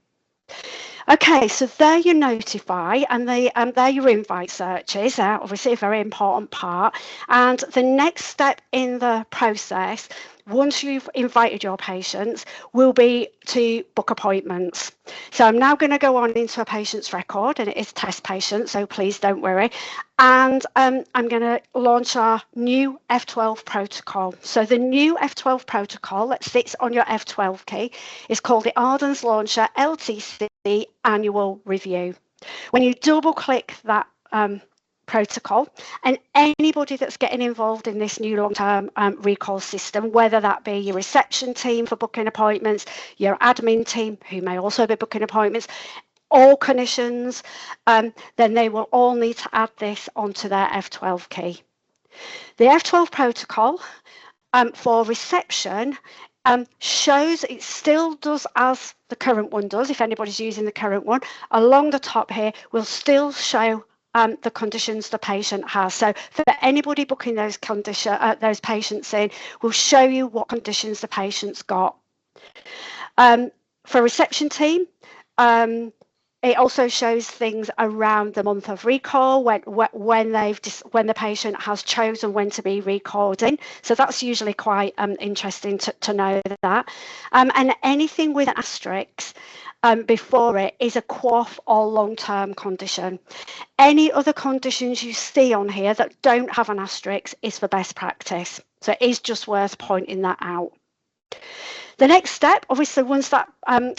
Okay, so there you notify, and there your invite searches. They're obviously a very important part. And the next step in the process, once you've invited your patients, will be to book appointments. So I'm now going to go on into a patient's record, and it is test patient, so please don't worry. And I'm going to launch our new F12 protocol. So the new F12 protocol that sits on your F12 key is called the Ardens LTC Annual Review. When you double click that protocol, and anybody that's getting involved in this new long-term recall system, whether that be your reception team for booking appointments, your admin team who may also be booking appointments, all clinicians, then they will all need to add this onto their F12 key. The F12 protocol for reception shows it still does as the current one does. If anybody's using the current one, along the top here will still show the conditions the patient has. So for anybody booking those patients in, will show you what conditions the patient's got. For reception team, it also shows things around the month of recall when the patient has chosen when to be recalled in. So that's usually quite interesting to know that. And anything with an asterisk before it is a QOF or long-term condition. Any other conditions you see on here that don't have an asterisk is for best practice. So it is just worth pointing that out. The next step, obviously, once that, and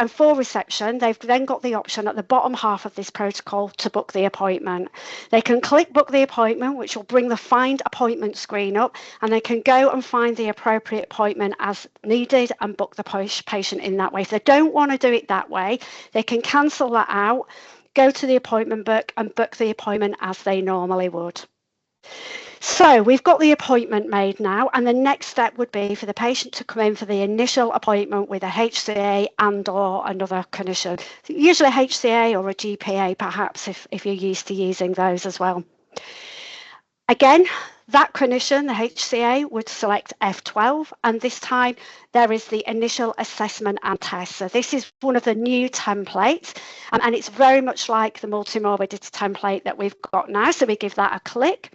for reception, they've then got the option at the bottom half of this protocol to book the appointment. They can click book the appointment, which will bring the find appointment screen up, and they can go and find the appropriate appointment as needed and book the patient in that way. If they don't want to do it that way, they can cancel that out, go to the appointment book and book the appointment as they normally would. So we've got the appointment made now, and the next step would be for the patient to come in for the initial appointment with a HCA and or another clinician, usually a HCA or a GPA perhaps if you're used to using those as well. Again, that clinician, the HCA, would select F12, and this time there is the initial assessment and test. So this is one of the new templates, and it's very much like the multimorbidity template that we've got now. So we give that a click.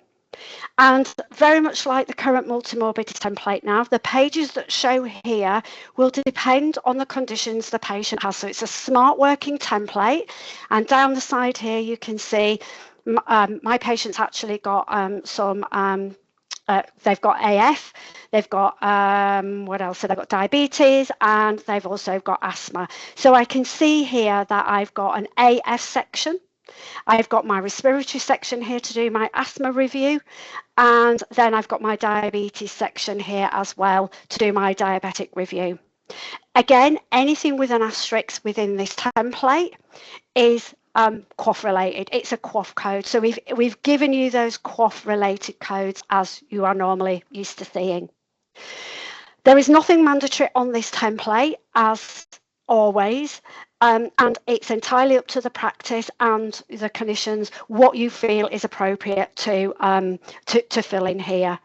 And very much like the current multimorbidity template now, the pages that show here will depend on the conditions the patient has. So it's a smart working template, and down the side here you can see my patient's actually got they've got AF, they've got what else? So they've got diabetes, and they've also got asthma. So I can see here that I've got an AF section. I've got my respiratory section here to do my asthma review, and then I've got my diabetes section here as well to do my diabetic review. Again, anything with an asterisk within this template is QOF related. It's a QOF code. So we've given you those QOF related codes as you are normally used to seeing. There is nothing mandatory on this template as always, and it's entirely up to the practice and the clinicians what you feel is appropriate to fill in here.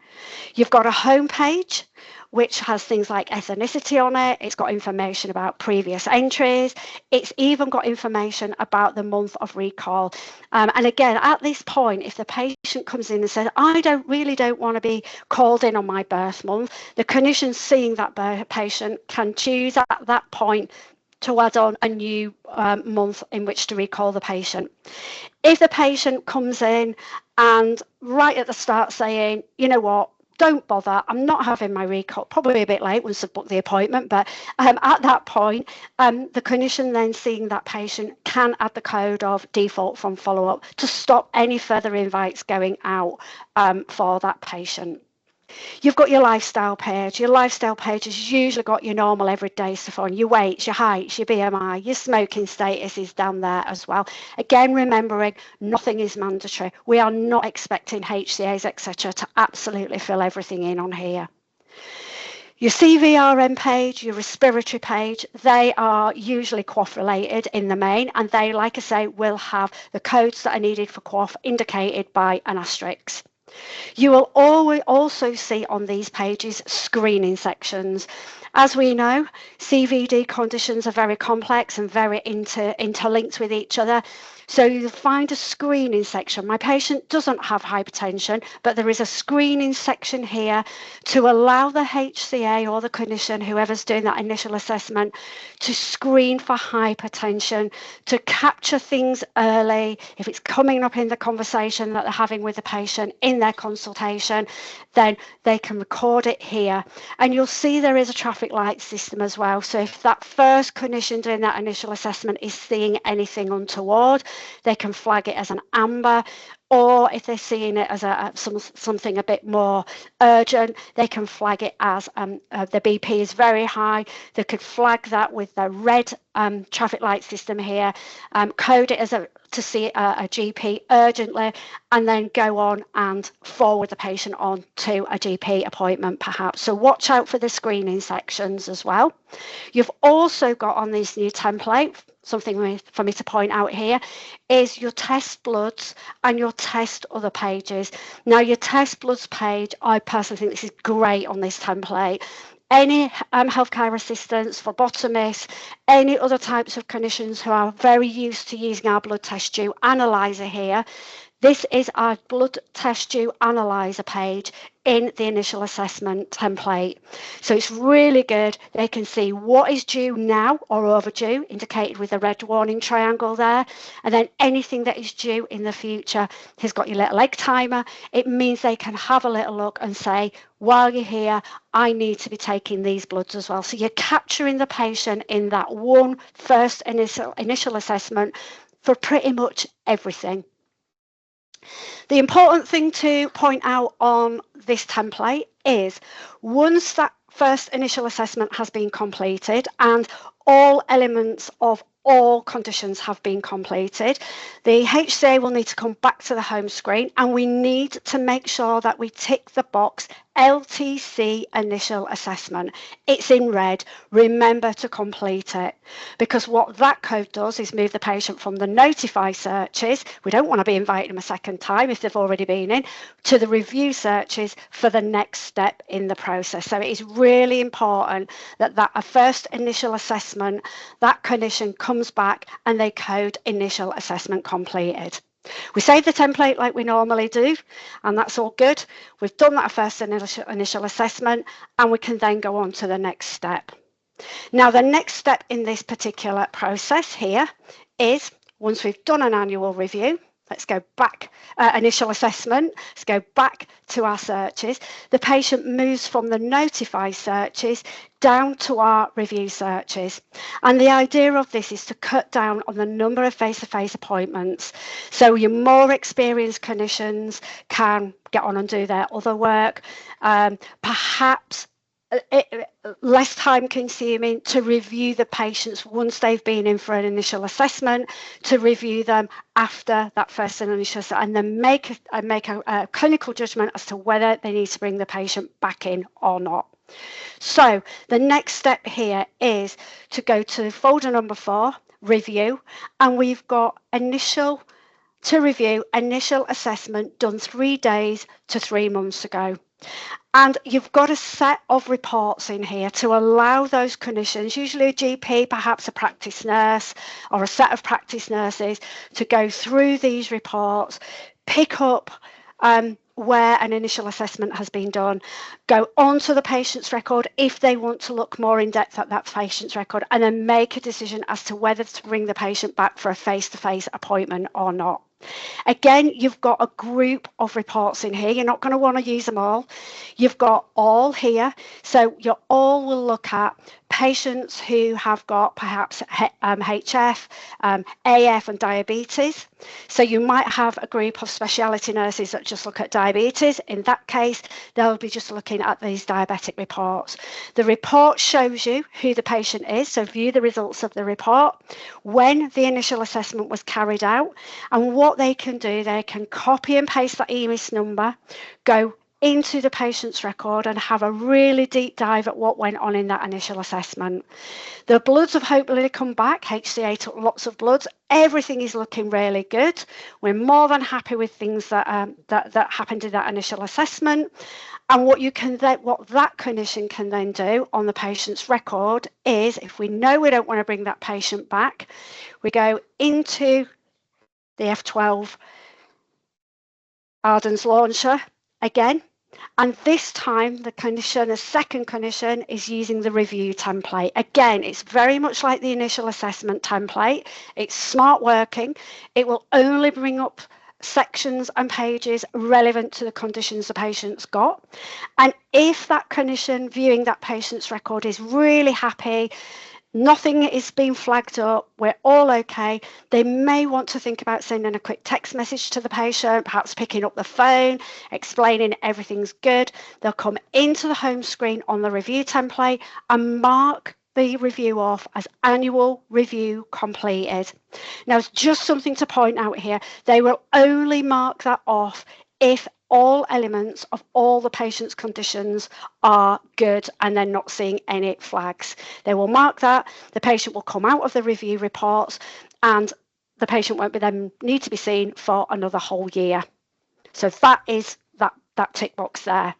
You've got a home page which has things like ethnicity on it. It's got information about previous entries. It's even got information about the month of recall. And again, at this point, if the patient comes in and says, I really don't want to be called in on my birth month, the clinician seeing that patient can choose at that point to add on a new month in which to recall the patient. If the patient comes in and right at the start saying, you know what, don't bother, I'm not having my recall, probably a bit late once I've booked the appointment, but at that point, the clinician then seeing that patient can add the code of default from follow-up to stop any further invites going out for that patient. You've got your lifestyle page. Your lifestyle page has usually got your normal everyday stuff on, your weights, your heights, your BMI, your smoking status is down there as well. Again, remembering nothing is mandatory. We are not expecting HCAs, etc., to absolutely fill everything in on here. Your CVRM page, your respiratory page, they are usually cough related in the main, and they, like I say, will have the codes that are needed for cough indicated by an asterisk. You will always also see on these pages screening sections. As we know, CVD conditions are very complex and very interlinked with each other. So you'll find a screening section. My patient doesn't have hypertension, but there is a screening section here to allow the HCA or the clinician, whoever's doing that initial assessment, to screen for hypertension, to capture things early. If it's coming up in the conversation that they're having with the patient in their consultation, then they can record it here. And you'll see there is a traffic light system as well. So if that first clinician doing that initial assessment is seeing anything untoward, they can flag it as an amber, or if they're seeing it as something a bit more urgent, they can flag it as the BP is very high. They could flag that with the red traffic light system here, code it as to see a GP urgently, and then go on and forward the patient on to a GP appointment perhaps. So watch out for the screening sections as well. You've also got on this new template, something for me to point out here, is your test bloods and your test other pages. Now your test bloods page, I personally think this is great on this template. Any healthcare assistants, phlebotomists, any other types of clinicians who are very used to using our blood test tube analyzer here, this is our blood test tube analyzer page in the initial assessment template. So it's really good. They can see what is due now or overdue, indicated with a red warning triangle there. And then anything that is due in the future has got your little egg timer. It means they can have a little look and say, while you're here, I need to be taking these bloods as well. So you're capturing the patient in that one first initial assessment for pretty much everything. The important thing to point out on this template is once that first initial assessment has been completed and all elements of all conditions have been completed, the HCA will need to come back to the home screen, and we need to make sure that we tick the box LTC initial assessment. It's in red. Remember to complete it, because what that code does is move the patient from the notify searches, we don't want to be inviting them a second time if they've already been in, to the review searches for the next step in the process. So it is really important that a first initial assessment, that clinician comes back and they code initial assessment completed. We save the template like we normally do, and that's all good. We've done that first initial assessment, and we can then go on to the next step. Now, the next step in this particular process here is, once we've done an annual review, let's go back, initial assessment, let's go back to our searches. The patient moves from the notify searches down to our review searches. And the idea of this is to cut down on the number of face-to-face appointments. So your more experienced clinicians can get on and do their other work, perhaps less time consuming to review the patients once they've been in for an initial assessment, to review them after that first initial assessment, and then make a clinical judgment as to whether they need to bring the patient back in or not. So the next step here is to go to folder number 4, review, and we've got initial assessment done 3 days to 3 months ago. And you've got a set of reports in here to allow those clinicians, usually a GP, perhaps a practice nurse or a set of practice nurses, to go through these reports, pick up where an initial assessment has been done, go onto the patient's record if they want to look more in depth at that patient's record, and then make a decision as to whether to bring the patient back for a face-to-face appointment or not. Again, you've got a group of reports in here. You're not going to want to use them all. You've got all here. So your all will look at patients who have got perhaps HF, AF and diabetes. So you might have a group of speciality nurses that just look at diabetes. In that case, they'll be just looking at these diabetic reports. The report shows you who the patient is, so view the results of the report, when the initial assessment was carried out, and what they can do, they can copy and paste that EMIS number, go into the patient's record and have a really deep dive at what went on in that initial assessment. The bloods have hopefully come back. HCA took lots of bloods. Everything is looking really good. We're more than happy with things that that happened in that initial assessment. And what that clinician can then do on the patient's record is, if we know we don't want to bring that patient back, we go into the F12 Ardens launcher again. And this time the second clinician is using the review template. Again, it's very much like the initial assessment template. It's smart working. It will only bring up sections and pages relevant to the conditions the patient's got. And if that clinician viewing that patient's record is really happy, nothing is being flagged up, we're all okay, they may want to think about sending a quick text message to the patient, perhaps picking up the phone, explaining everything's good. They'll come into the home screen on the review template and mark the review off as annual review completed. Now, it's just something to point out here. They will only mark that off if all elements of all the patient's conditions are good and they're not seeing any flags. They will mark that, the patient will come out of the review reports, and the patient won't then need to be seen for another whole year. So that is that tick box there.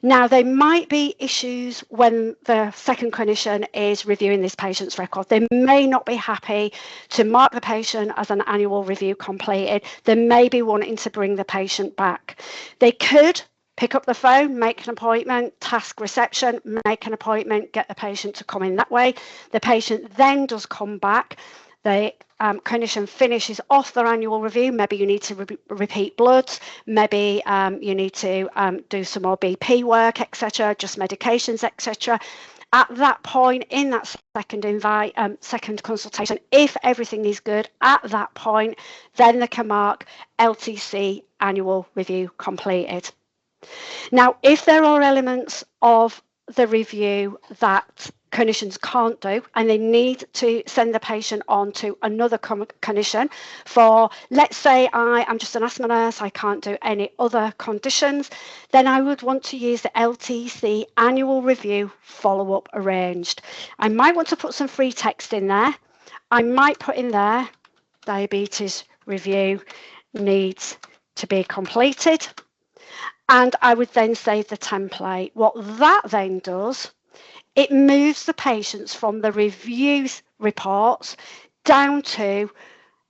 Now, there might be issues when the second clinician is reviewing this patient's record. They may not be happy to mark the patient as an annual review completed. They may be wanting to bring the patient back. They could pick up the phone, make an appointment, task reception, make an appointment, get the patient to come in that way. The patient then does come back. The clinician finishes off their annual review. Maybe you need to repeat bloods, maybe you need to do some more BP work, etc., just medications, etc. At that point, in that second consultation, if everything is good, at that point, then they can mark LTC annual review completed. Now, if there are elements of the review that clinicians can't do and they need to send the patient on to another clinician for, let's say I am just an asthma nurse, I can't do any other conditions, then I would want to use the LTC annual review follow-up arranged. I might want to put some free text in there. I might put in there, diabetes review needs to be completed. And I would then save the template. What that then does, it moves the patients from the review reports down to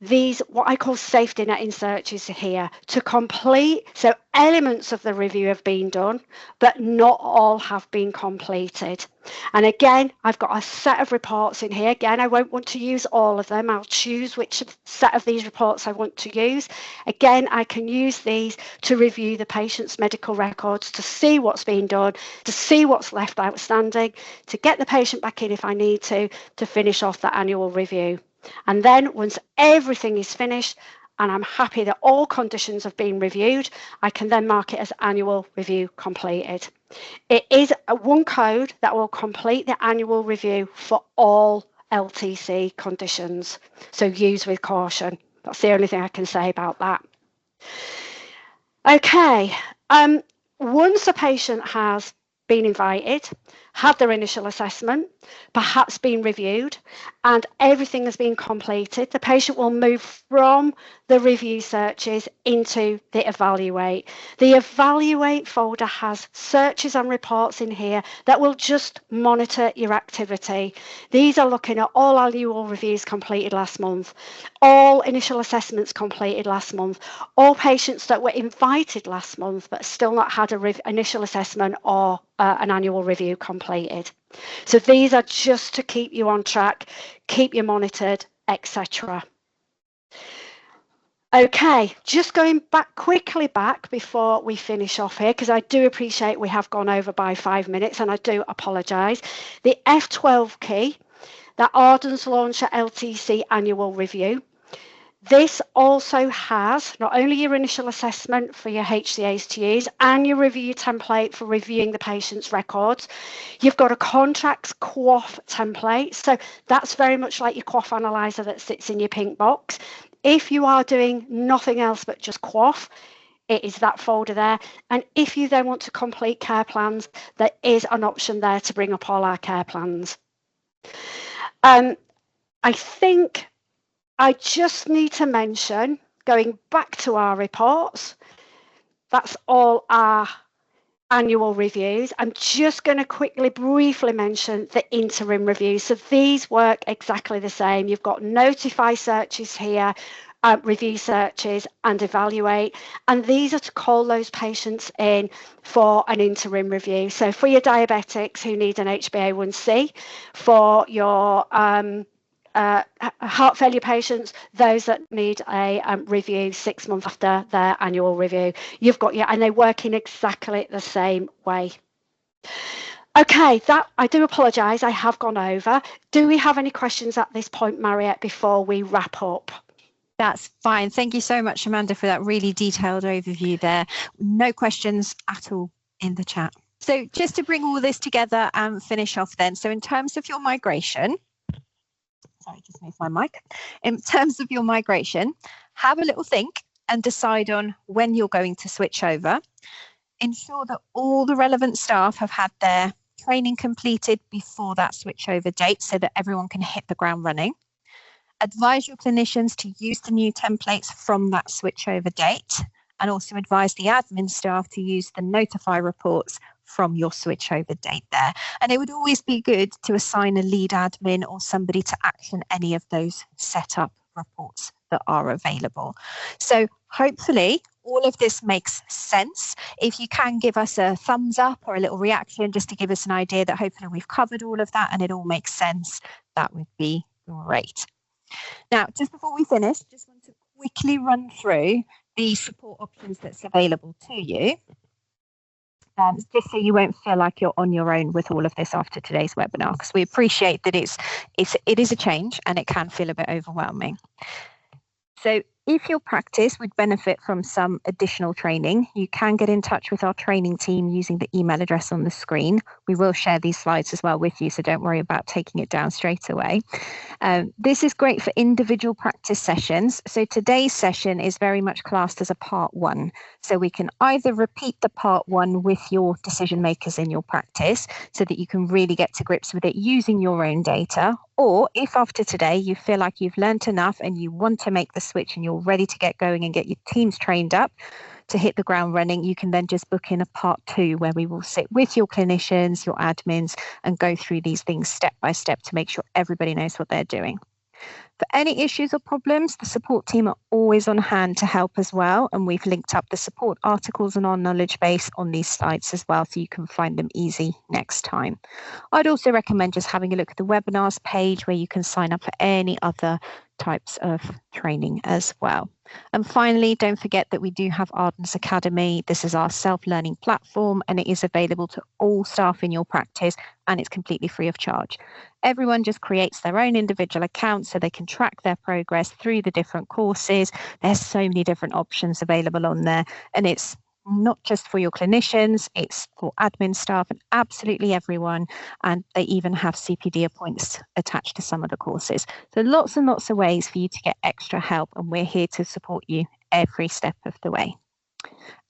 these, what I call safety net searches here, to complete. So elements of the review have been done, but not all have been completed. And again, I've got a set of reports in here. Again, I won't want to use all of them. I'll choose which set of these reports I want to use. Again, I can use these to review the patient's medical records, to see what's been done, to see what's left outstanding, to get the patient back in if I need to finish off that annual review. And then once everything is finished and I'm happy that all conditions have been reviewed, I can then mark it as annual review completed. It is one code that will complete the annual review for all LTC conditions. So use with caution. That's the only thing I can say about that. Okay, once a patient has been invited, had their initial assessment, perhaps been reviewed, and everything has been completed, the patient will move from the review searches into the evaluate. The evaluate folder has searches and reports in here that will just monitor your activity. These are looking at all annual reviews completed last month, all initial assessments completed last month, all patients that were invited last month but still not had an initial assessment or an annual review completed. So these are just to keep you on track, keep you monitored, etc. Okay, just going quickly back before we finish off here, because I do appreciate we have gone over by 5 minutes and I do apologise. The F12 key, that Ardens LTC annual review. This also has not only your initial assessment for your HCAs to use and your review template for reviewing the patient's records. You've got a contracts QOF template. So that's very much like your QOF analyzer that sits in your pink box. If you are doing nothing else but just QOF, it is that folder there. And if you then want to complete care plans, there is an option there to bring up all our care plans. I think I just need to mention, going back to our reports, that's all our annual reviews. I'm just going to briefly mention the interim reviews. So these work exactly the same. You've got notify searches here, review searches and evaluate. And these are to call those patients in for an interim review. So for your diabetics who need an HbA1c, for your heart failure patients, those that need a review 6 months after their annual review, you've got and they work in exactly the same way. Okay, that I do apologise, I have gone over. Do we have any questions at this point, Mariette, before we wrap up? That's fine. Thank you so much, Amanda, for that really detailed overview there. No questions at all in the chat. So just to bring all this together and finish off then. So in terms of your migration, sorry, just move my mic. In terms of your migration, have a little think and decide on when you're going to switch over. Ensure that all the relevant staff have had their training completed before that switchover date so that everyone can hit the ground running. Advise your clinicians to use the new templates from that switchover date, and also advise the admin staff to use the notify reports from your switchover date there. And it would always be good to assign a lead admin or somebody to action any of those setup reports that are available. So hopefully all of this makes sense. If you can give us a thumbs up or a little reaction just to give us an idea that hopefully we've covered all of that and it all makes sense, that would be great. Now, just before we finish, just want to quickly run through the support options that's available to you, just so you won't feel like you're on your own with all of this after today's webinar, because we appreciate that it is a change and it can feel a bit overwhelming. So if your practice would benefit from some additional training, you can get in touch with our training team using the email address on the screen. We will share these slides as well with you, so don't worry about taking it down straight away. This is great for individual practice sessions. So today's session is very much classed as a part 1. So we can either repeat the part 1 with your decision makers in your practice so that you can really get to grips with it using your own data, or if after today you feel like you've learnt enough and you want to make the switch and you're ready to get going and get your teams trained up to hit the ground running, you can then just book in a part 2 where we will sit with your clinicians, your admins, and go through these things step by step to make sure everybody knows what they're doing. For any issues or problems, the support team are always on hand to help as well, and we've linked up the support articles on our knowledge base on these slides as well, so you can find them easy next time. I'd also recommend just having a look at the webinars page where you can sign up for any other types of training as well. And finally, don't forget that we do have Ardens Academy. This is our self-learning platform and it is available to all staff in your practice and it's completely free of charge. Everyone just creates their own individual account so they can track their progress through the different courses. There's so many different options available on there, and it's not just for your clinicians, it's for admin staff and absolutely everyone. And they even have CPD points attached to some of the courses. So lots and lots of ways for you to get extra help, and we're here to support you every step of the way.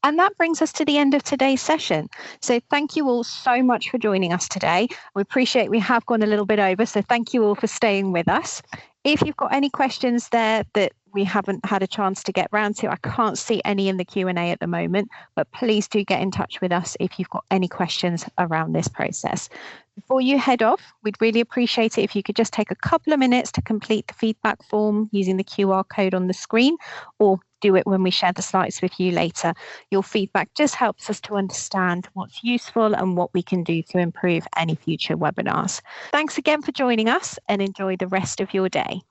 And that brings us to the end of today's session. So thank you all so much for joining us today. We appreciate we have gone a little bit over, so thank you all for staying with us. If you've got any questions there that we haven't had a chance to get round to, I can't see any in the Q&A at the moment, but please do get in touch with us if you've got any questions around this process. Before you head off, we'd really appreciate it if you could just take a couple of minutes to complete the feedback form using the QR code on the screen, or do it when we share the slides with you later. Your feedback just helps us to understand what's useful and what we can do to improve any future webinars. Thanks again for joining us and enjoy the rest of your day.